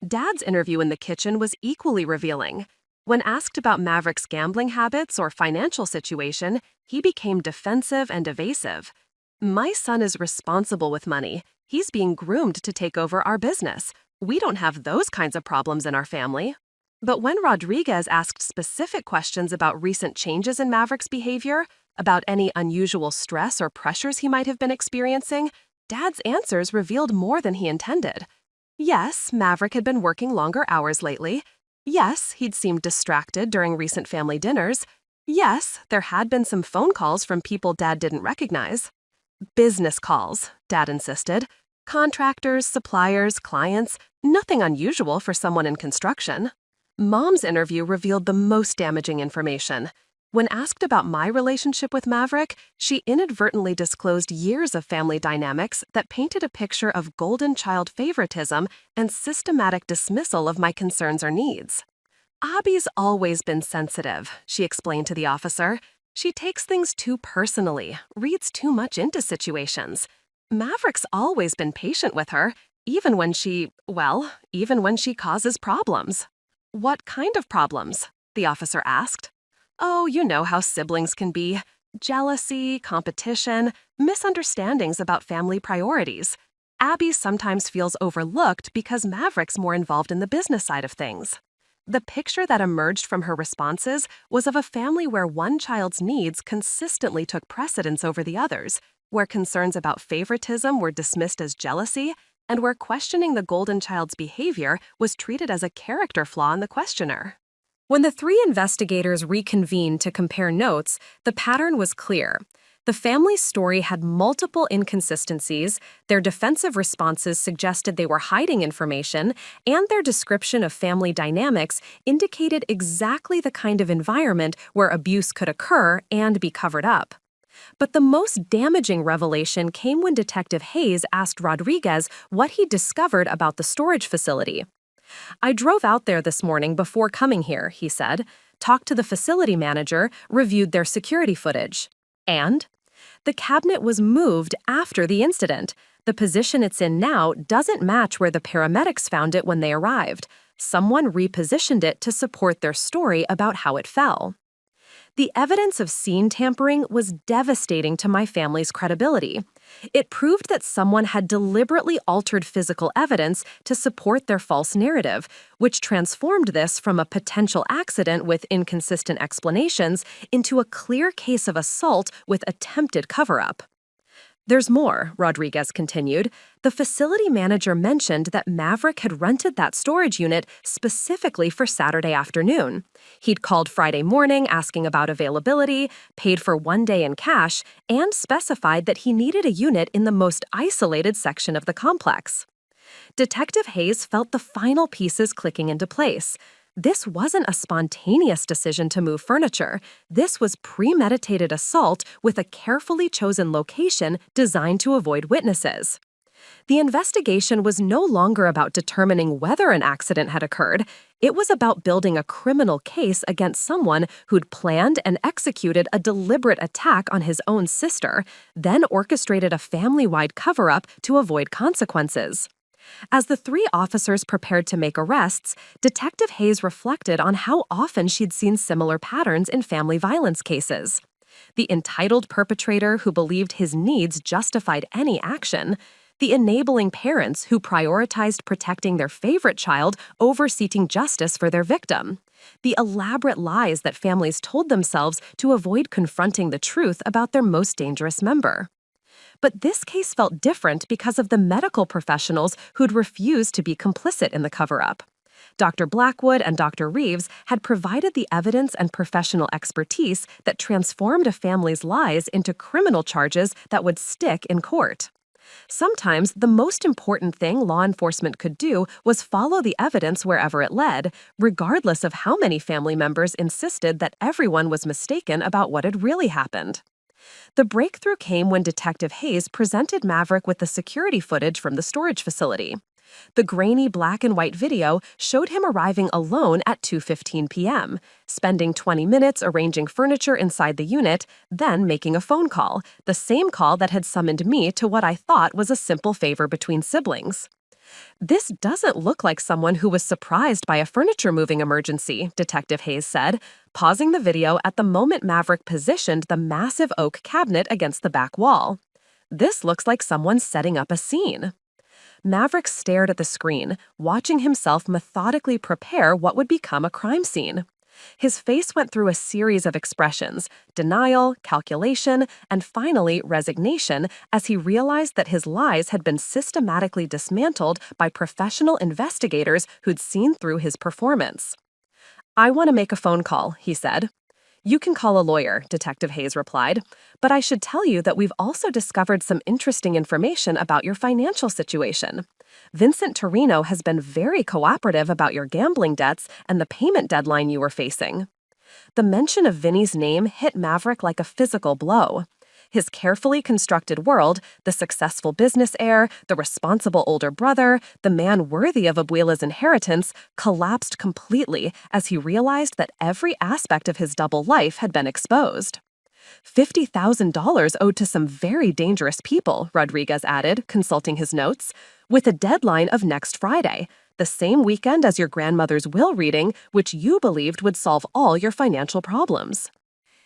Dad's interview in the kitchen was equally revealing. When asked about Maverick's gambling habits or financial situation, he became defensive and evasive. "My son is responsible with money. He's being groomed to take over our business. We don't have those kinds of problems in our family." But when Rodriguez asked specific questions about recent changes in Maverick's behavior, about any unusual stress or pressures he might have been experiencing, Dad's answers revealed more than he intended. Yes, Maverick had been working longer hours lately. Yes, he'd seemed distracted during recent family dinners. Yes, there had been some phone calls from people Dad didn't recognize. Business calls, Dad insisted. Contractors, suppliers, clients, nothing unusual for someone in construction. Mom's interview revealed the most damaging information. When asked about my relationship with Maverick, she inadvertently disclosed years of family dynamics that painted a picture of golden child favoritism and systematic dismissal of my concerns or needs. "Abby's always been sensitive," she explained to the officer. "She takes things too personally, reads too much into situations. Maverick's always been patient with her, even when she causes problems." "What kind of problems?" the officer asked. "Oh, you know how siblings can be. Jealousy, competition, misunderstandings about family priorities. Abby sometimes feels overlooked because Maverick's more involved in the business side of things." The picture that emerged from her responses was of a family where one child's needs consistently took precedence over the others, where concerns about favoritism were dismissed as jealousy, and where questioning the golden child's behavior was treated as a character flaw in the questioner. When the three investigators reconvened to compare notes, the pattern was clear. The family's story had multiple inconsistencies, their defensive responses suggested they were hiding information, and their description of family dynamics indicated exactly the kind of environment where abuse could occur and be covered up. But the most damaging revelation came when Detective Hayes asked Rodriguez what he discovered about the storage facility. "I drove out there this morning before coming here," he said, "talked to the facility manager, reviewed their security footage. And the cabinet was moved after the incident. The position it's in now doesn't match where the paramedics found it when they arrived. Someone repositioned it to support their story about how it fell." The evidence of scene tampering was devastating to my family's credibility. It proved that someone had deliberately altered physical evidence to support their false narrative, which transformed this from a potential accident with inconsistent explanations into a clear case of assault with attempted cover-up. "There's more," Rodriguez continued. "The facility manager mentioned that Maverick had rented that storage unit specifically for Saturday afternoon. He'd called Friday morning asking about availability, paid for one day in cash, and specified that he needed a unit in the most isolated section of the complex." Detective Hayes felt the final pieces clicking into place. This wasn't a spontaneous decision to move furniture. This was premeditated assault with a carefully chosen location designed to avoid witnesses. The investigation was no longer about determining whether an accident had occurred. It was about building a criminal case against someone who'd planned and executed a deliberate attack on his own sister, then orchestrated a family-wide cover-up to avoid consequences. As the three officers prepared to make arrests, Detective Hayes reflected on how often she'd seen similar patterns in family violence cases. The entitled perpetrator who believed his needs justified any action, the enabling parents who prioritized protecting their favorite child over seeking justice for their victim, the elaborate lies that families told themselves to avoid confronting the truth about their most dangerous member. But this case felt different because of the medical professionals who'd refused to be complicit in the cover-up. Dr. Blackwood and Dr. Reeves had provided the evidence and professional expertise that transformed a family's lies into criminal charges that would stick in court. Sometimes the most important thing law enforcement could do was follow the evidence wherever it led, regardless of how many family members insisted that everyone was mistaken about what had really happened. The breakthrough came when Detective Hayes presented Maverick with the security footage from the storage facility. The grainy black and white video showed him arriving alone at 2:15 p.m., spending 20 minutes arranging furniture inside the unit, then making a phone call, the same call that had summoned me to what I thought was a simple favor between siblings. This doesn't look like someone who was surprised by a furniture moving emergency, Detective Hayes said, pausing the video at the moment Maverick positioned the massive oak cabinet against the back wall. This looks like someone setting up a scene. Maverick stared at the screen, watching himself methodically prepare what would become a crime scene. His face went through a series of expressions: denial, calculation, and finally resignation, as he realized that his lies had been systematically dismantled by professional investigators who'd seen through his performance. "I want to make a phone call," he said. "You can call a lawyer," Detective Hayes replied, "but I should tell you that we've also discovered some interesting information about your financial situation. Vincent Torino has been very cooperative about your gambling debts and the payment deadline you were facing." The mention of Vinny's name hit Maverick like a physical blow. His carefully constructed world, the successful business heir, the responsible older brother, the man worthy of Abuela's inheritance, collapsed completely as he realized that every aspect of his double life had been exposed. $50,000 owed to some very dangerous people, Rodriguez added, consulting his notes, with a deadline of next Friday, the same weekend as your grandmother's will reading, which you believed would solve all your financial problems.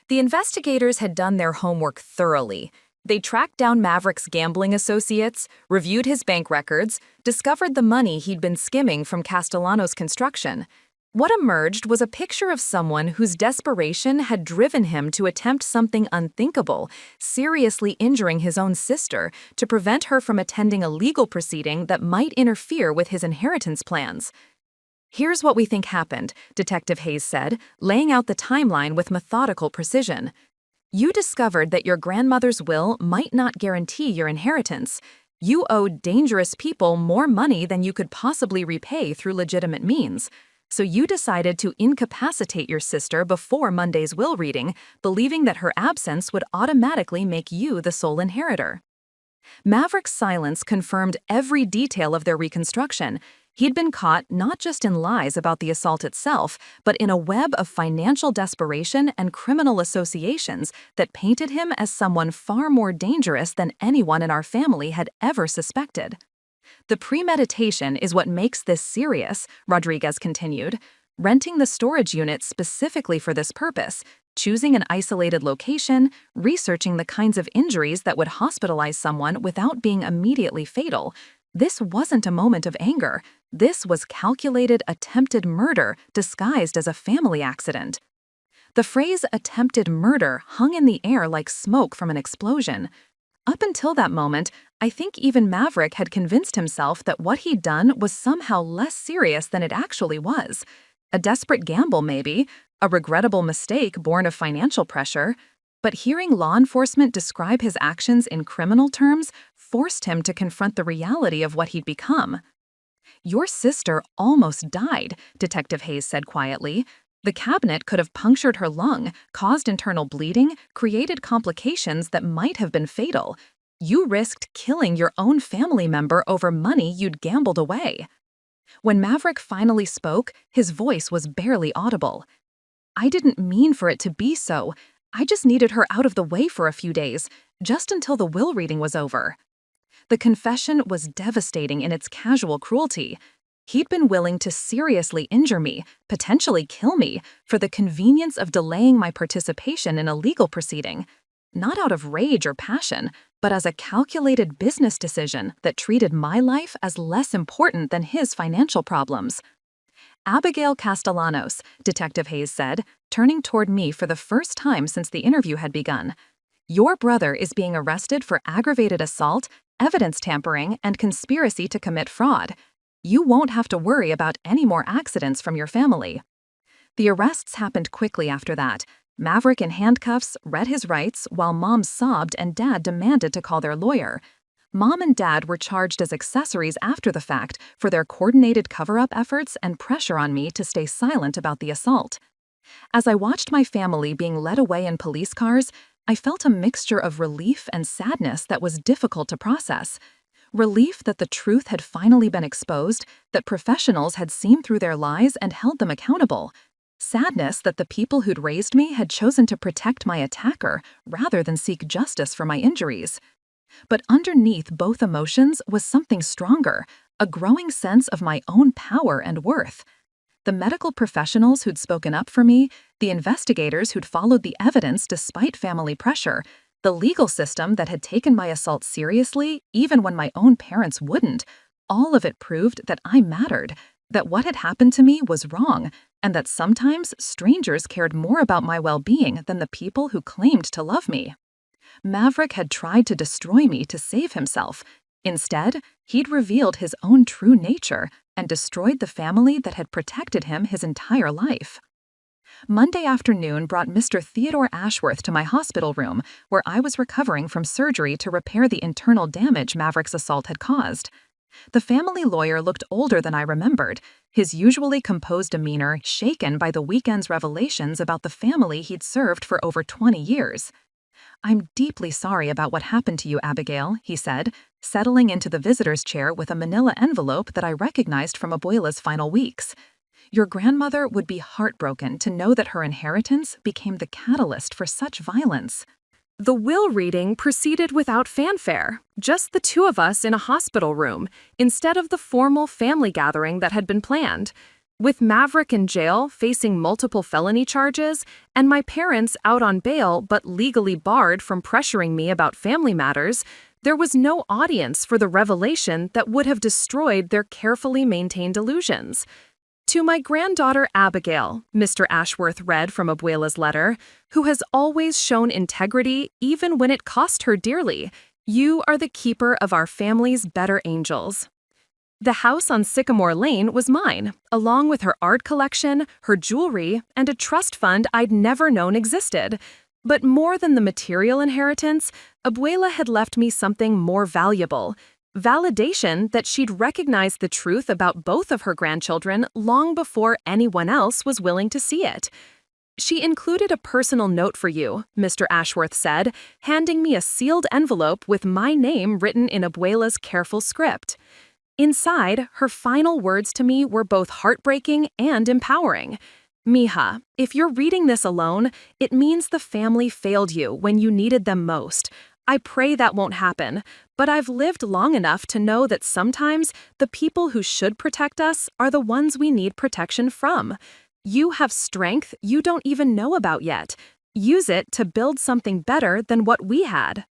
The investigators had done their homework thoroughly. They tracked down Maverick's gambling associates, reviewed his bank records, discovered the money he'd been skimming from Castellano's construction. What emerged was a picture of someone whose desperation had driven him to attempt something unthinkable, seriously injuring his own sister to prevent her from attending a legal proceeding that might interfere with his inheritance plans. "Here's what we think happened," Detective Hayes said, laying out the timeline with methodical precision. "You discovered that your grandmother's will might not guarantee your inheritance. You owed dangerous people more money than you could possibly repay through legitimate means. So you decided to incapacitate your sister before Monday's will reading, believing that her absence would automatically make you the sole inheritor." Maverick's silence confirmed every detail of their reconstruction. He'd been caught not just in lies about the assault itself, but in a web of financial desperation and criminal associations that painted him as someone far more dangerous than anyone in our family had ever suspected. "The premeditation is what makes this serious," Rodriguez continued. "Renting the storage unit specifically for this purpose, choosing an isolated location, researching the kinds of injuries that would hospitalize someone without being immediately fatal. This wasn't a moment of anger. This was calculated attempted murder disguised as a family accident." The phrase attempted murder hung in the air like smoke from an explosion. Up until that moment, I think even Maverick had convinced himself that what he'd done was somehow less serious than it actually was. A desperate gamble, maybe, a regrettable mistake born of financial pressure. But hearing law enforcement describe his actions in criminal terms forced him to confront the reality of what he'd become. "Your sister almost died," Detective Hayes said quietly. "The cabinet could have punctured her lung, caused internal bleeding, created complications that might have been fatal. You risked killing your own family member over money you'd gambled away." When Maverick finally spoke, his voice was barely audible. "I didn't mean for it to be so. I just needed her out of the way for a few days, just until the will reading was over." The confession was devastating in its casual cruelty. He'd been willing to seriously injure me, potentially kill me, for the convenience of delaying my participation in a legal proceeding. Not out of rage or passion, but as a calculated business decision that treated my life as less important than his financial problems. "Abigail Castellanos," Detective Hayes said, turning toward me for the first time since the interview had begun. "Your brother is being arrested for aggravated assault, evidence tampering, and conspiracy to commit fraud. You won't have to worry about any more accidents from your family." The arrests happened quickly after that. Maverick in handcuffs read his rights while Mom sobbed and Dad demanded to call their lawyer. Mom and Dad were charged as accessories after the fact for their coordinated cover-up efforts and pressure on me to stay silent about the assault. As I watched my family being led away in police cars, I felt a mixture of relief and sadness that was difficult to process. Relief that the truth had finally been exposed, that professionals had seen through their lies and held them accountable. Sadness that the people who'd raised me had chosen to protect my attacker rather than seek justice for my injuries. But underneath both emotions was something stronger, a growing sense of my own power and worth. The medical professionals who'd spoken up for me, the investigators who'd followed the evidence despite family pressure, the legal system that had taken my assault seriously even when my own parents wouldn't, all of it proved that I mattered, that what had happened to me was wrong, and that sometimes strangers cared more about my well-being than the people who claimed to love me. Maverick had tried to destroy me to save himself. Instead, he'd revealed his own true nature and destroyed the family that had protected him his entire life. Monday afternoon brought Mr. Theodore Ashworth to my hospital room, where I was recovering from surgery to repair the internal damage Maverick's assault had caused. The family lawyer looked older than I remembered, his usually composed demeanor shaken by the weekend's revelations about the family he'd served for over 20 years. "I'm deeply sorry about what happened to you, Abigail," he said, settling into the visitor's chair with a manila envelope that I recognized from Abuela's final weeks. "Your grandmother would be heartbroken to know that her inheritance became the catalyst for such violence." The will reading proceeded without fanfare, just the two of us in a hospital room, instead of the formal family gathering that had been planned. With Maverick in jail facing multiple felony charges, and my parents out on bail but legally barred from pressuring me about family matters, there was no audience for the revelation that would have destroyed their carefully maintained illusions. "To my granddaughter Abigail," Mr. Ashworth read from Abuela's letter, "who has always shown integrity even when it cost her dearly, you are the keeper of our family's better angels." The house on Sycamore Lane was mine, along with her art collection, her jewelry, and a trust fund I'd never known existed. But more than the material inheritance, Abuela had left me something more valuable: validation that she'd recognized the truth about both of her grandchildren long before anyone else was willing to see it. "She included a personal note for you," Mr. Ashworth said, handing me a sealed envelope with my name written in Abuela's careful script. Inside, her final words to me were both heartbreaking and empowering. "Mija, if you're reading this alone, it means the family failed you when you needed them most. I pray that won't happen, but I've lived long enough to know that sometimes the people who should protect us are the ones we need protection from. You have strength you don't even know about yet. Use it to build something better than what we had."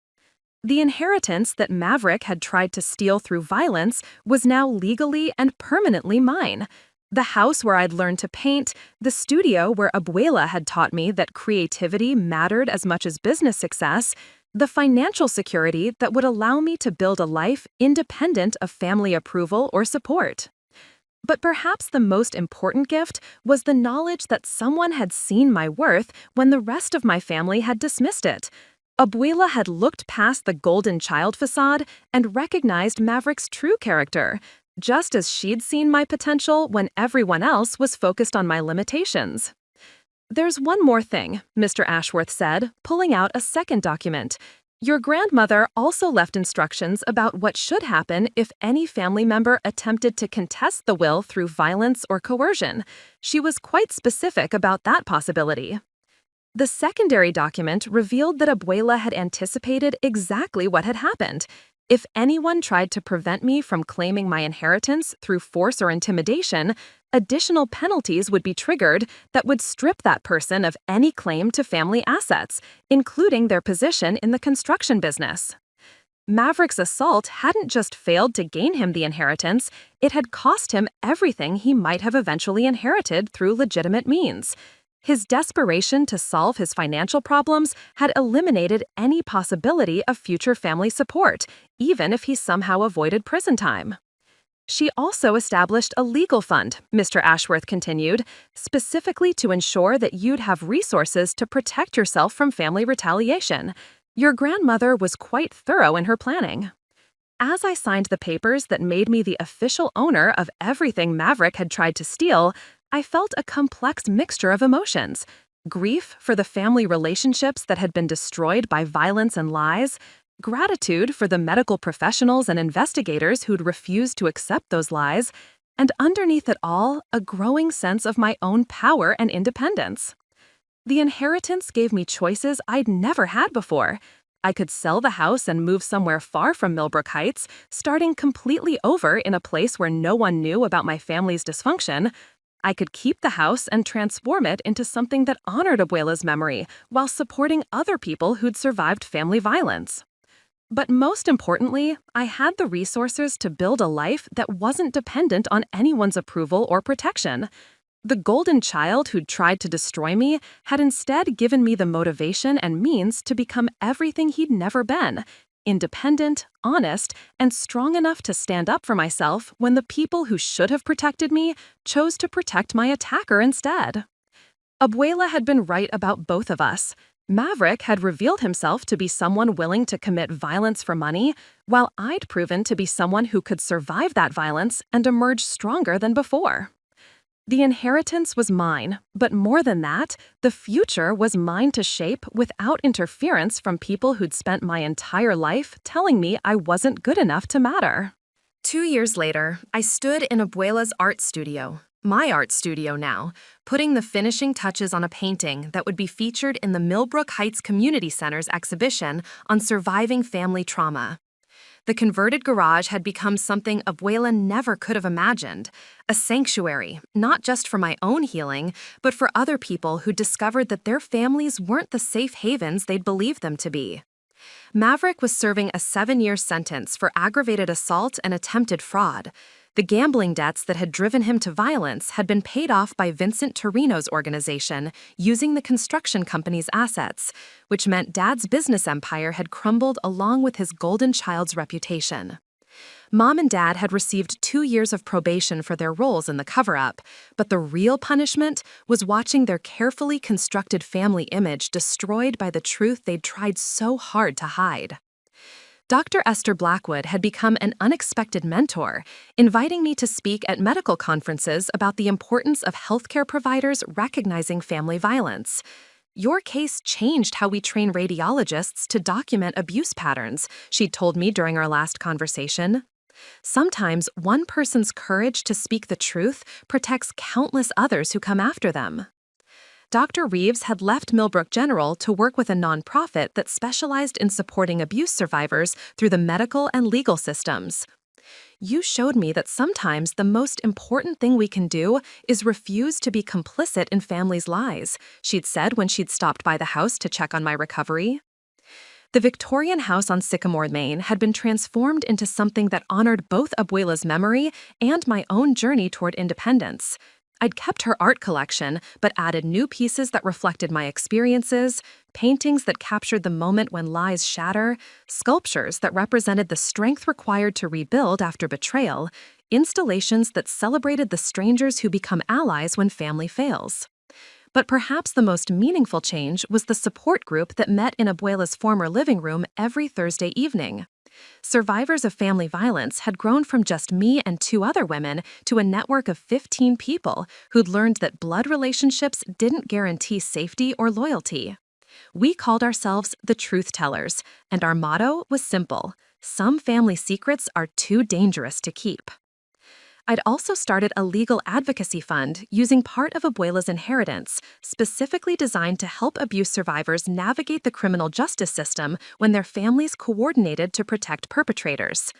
The inheritance that Maverick had tried to steal through violence was now legally and permanently mine. The house where I'd learned to paint, the studio where Abuela had taught me that creativity mattered as much as business success, the financial security that would allow me to build a life independent of family approval or support. But perhaps the most important gift was the knowledge that someone had seen my worth when the rest of my family had dismissed it. Abuela had looked past the golden child facade and recognized Maverick's true character, just as she'd seen my potential when everyone else was focused on my limitations. "There's one more thing," Mr. Ashworth said, pulling out a second document. "Your grandmother also left instructions about what should happen if any family member attempted to contest the will through violence or coercion. She was quite specific about that possibility." The secondary document revealed that Abuela had anticipated exactly what had happened. If anyone tried to prevent me from claiming my inheritance through force or intimidation, additional penalties would be triggered that would strip that person of any claim to family assets, including their position in the construction business. Maverick's assault hadn't just failed to gain him the inheritance, it had cost him everything he might have eventually inherited through legitimate means. His desperation to solve his financial problems had eliminated any possibility of future family support, even if he somehow avoided prison time. "She also established a legal fund," Mr. Ashworth continued, "specifically to ensure that you'd have resources to protect yourself from family retaliation. Your grandmother was quite thorough in her planning." As I signed the papers that made me the official owner of everything Maverick had tried to steal, I felt a complex mixture of emotions: grief for the family relationships that had been destroyed by violence and lies, gratitude for the medical professionals and investigators who'd refused to accept those lies, and underneath it all, a growing sense of my own power and independence. The inheritance gave me choices I'd never had before. I could sell the house and move somewhere far from Millbrook Heights, starting completely over in a place where no one knew about my family's dysfunction. I could keep the house and transform it into something that honored Abuela's memory while supporting other people who'd survived family violence. But most importantly, I had the resources to build a life that wasn't dependent on anyone's approval or protection. The golden child who'd tried to destroy me had instead given me the motivation and means to become everything he'd never been: independent, honest, and strong enough to stand up for myself when the people who should have protected me chose to protect my attacker instead. Abuela had been right about both of us. Maverick had revealed himself to be someone willing to commit violence for money, while I'd proven to be someone who could survive that violence and emerge stronger than before. The inheritance was mine, but more than that, the future was mine to shape without interference from people who'd spent my entire life telling me I wasn't good enough to matter. 2 years later, I stood in Abuela's art studio, my art studio now, putting the finishing touches on a painting that would be featured in the Millbrook Heights Community Center's exhibition on surviving family trauma. The converted garage had become something Abuela never could have imagined, a sanctuary, not just for my own healing, but for other people who discovered that their families weren't the safe havens they'd believed them to be. Maverick was serving a 7-year sentence for aggravated assault and attempted fraud. The gambling debts that had driven him to violence had been paid off by Vincent Torino's organization using the construction company's assets, which meant Dad's business empire had crumbled along with his golden child's reputation. Mom and Dad had received 2 years of probation for their roles in the cover-up, but the real punishment was watching their carefully constructed family image destroyed by the truth they'd tried so hard to hide. Dr. Esther Blackwood had become an unexpected mentor, inviting me to speak at medical conferences about the importance of healthcare providers recognizing family violence. "Your case changed how we train radiologists to document abuse patterns," she'd told me during our last conversation. "Sometimes one person's courage to speak the truth protects countless others who come after them." Dr. Reeves had left Millbrook General to work with a nonprofit that specialized in supporting abuse survivors through the medical and legal systems. "You showed me that sometimes the most important thing we can do is refuse to be complicit in families' lies," she'd said when she'd stopped by the house to check on my recovery. The Victorian house on Sycamore, Maine had been transformed into something that honored both Abuela's memory and my own journey toward independence. I'd kept her art collection, but added new pieces that reflected my experiences, paintings that captured the moment when lies shatter, sculptures that represented the strength required to rebuild after betrayal, installations that celebrated the strangers who become allies when family fails. But perhaps the most meaningful change was the support group that met in Abuela's former living room every Thursday evening. Survivors of family violence had grown from just me and 2 other women to a network of 15 people who'd learned that blood relationships didn't guarantee safety or loyalty. We called ourselves the Truth Tellers, and our motto was simple: some family secrets are too dangerous to keep. I'd also started a legal advocacy fund using part of Abuela's inheritance, specifically designed to help abuse survivors navigate the criminal justice system when their families coordinated to protect perpetrators.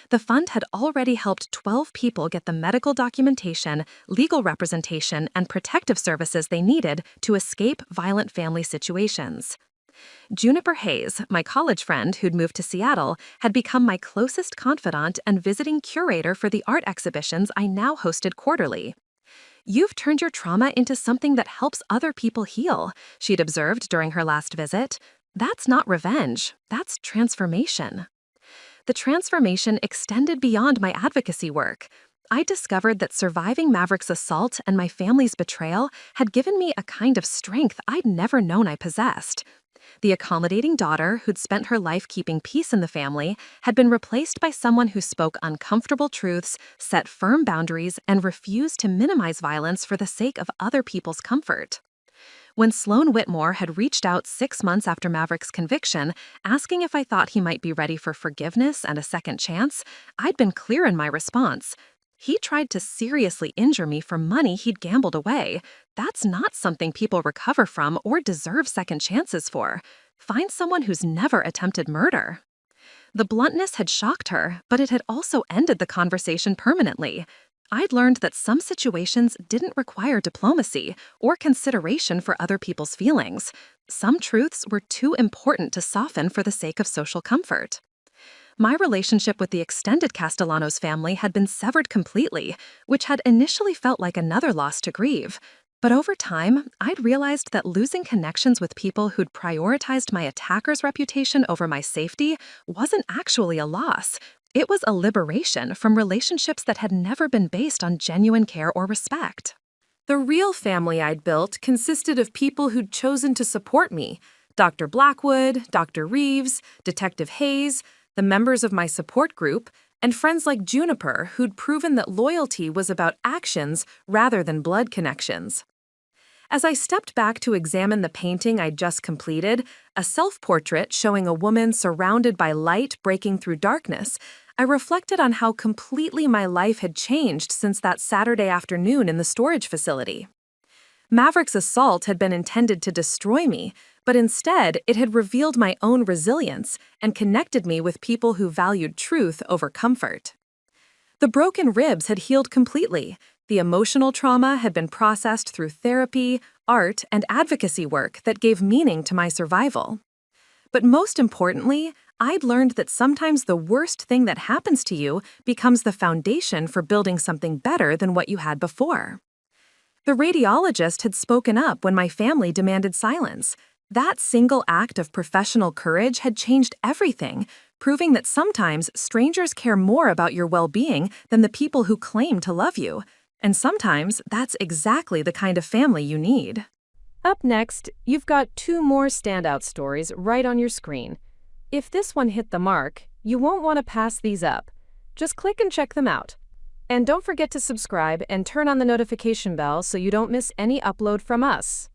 The fund had already helped 12 people get the medical documentation, legal representation, and protective services they needed to escape violent family situations. Juniper Hayes, my college friend who'd moved to Seattle, had become my closest confidant and visiting curator for the art exhibitions I now hosted quarterly. "You've turned your trauma into something that helps other people heal," she'd observed during her last visit. "That's not revenge, that's transformation." The transformation extended beyond my advocacy work. I discovered that surviving Maverick's assault and my family's betrayal had given me a kind of strength I'd never known I possessed. The accommodating daughter who'd spent her life keeping peace in the family had been replaced by someone who spoke uncomfortable truths, set firm boundaries, and refused to minimize violence for the sake of other people's comfort. When Sloan Whitmore had reached out 6 months after Maverick's conviction, asking if I thought he might be ready for forgiveness and a second chance, I'd been clear in my response. He tried to seriously injure me for money he'd gambled away. That's not something people recover from or deserve second chances for. Find someone who's never attempted murder. The bluntness had shocked her, but it had also ended the conversation permanently. I'd learned that some situations didn't require diplomacy or consideration for other people's feelings. Some truths were too important to soften for the sake of social comfort. My relationship with the extended Castellanos family had been severed completely, which had initially felt like another loss to grieve. But over time, I'd realized that losing connections with people who'd prioritized my attacker's reputation over my safety wasn't actually a loss. It was a liberation from relationships that had never been based on genuine care or respect. The real family I'd built consisted of people who'd chosen to support me: Dr. Blackwood, Dr. Reeves, Detective Hayes, the members of my support group, and friends like Juniper who'd proven that loyalty was about actions rather than blood connections. As I stepped back to examine the painting I'd just completed, a self-portrait showing a woman surrounded by light breaking through darkness, I reflected on how completely my life had changed since that Saturday afternoon in the storage facility. Maverick's assault had been intended to destroy me, but instead it had revealed my own resilience and connected me with people who valued truth over comfort. The broken ribs had healed completely. The emotional trauma had been processed through therapy, art, and advocacy work that gave meaning to my survival. But most importantly, I'd learned that sometimes the worst thing that happens to you becomes the foundation for building something better than what you had before. The radiologist had spoken up when my family demanded silence. That single act of professional courage had changed everything, proving that sometimes strangers care more about your well-being than the people who claim to love you. And sometimes that's exactly the kind of family you need. Up next, you've got 2 more standout stories right on your screen. If this one hit the mark, you won't want to pass these up. Just click and check them out. And don't forget to subscribe and turn on the notification bell so you don't miss any upload from us.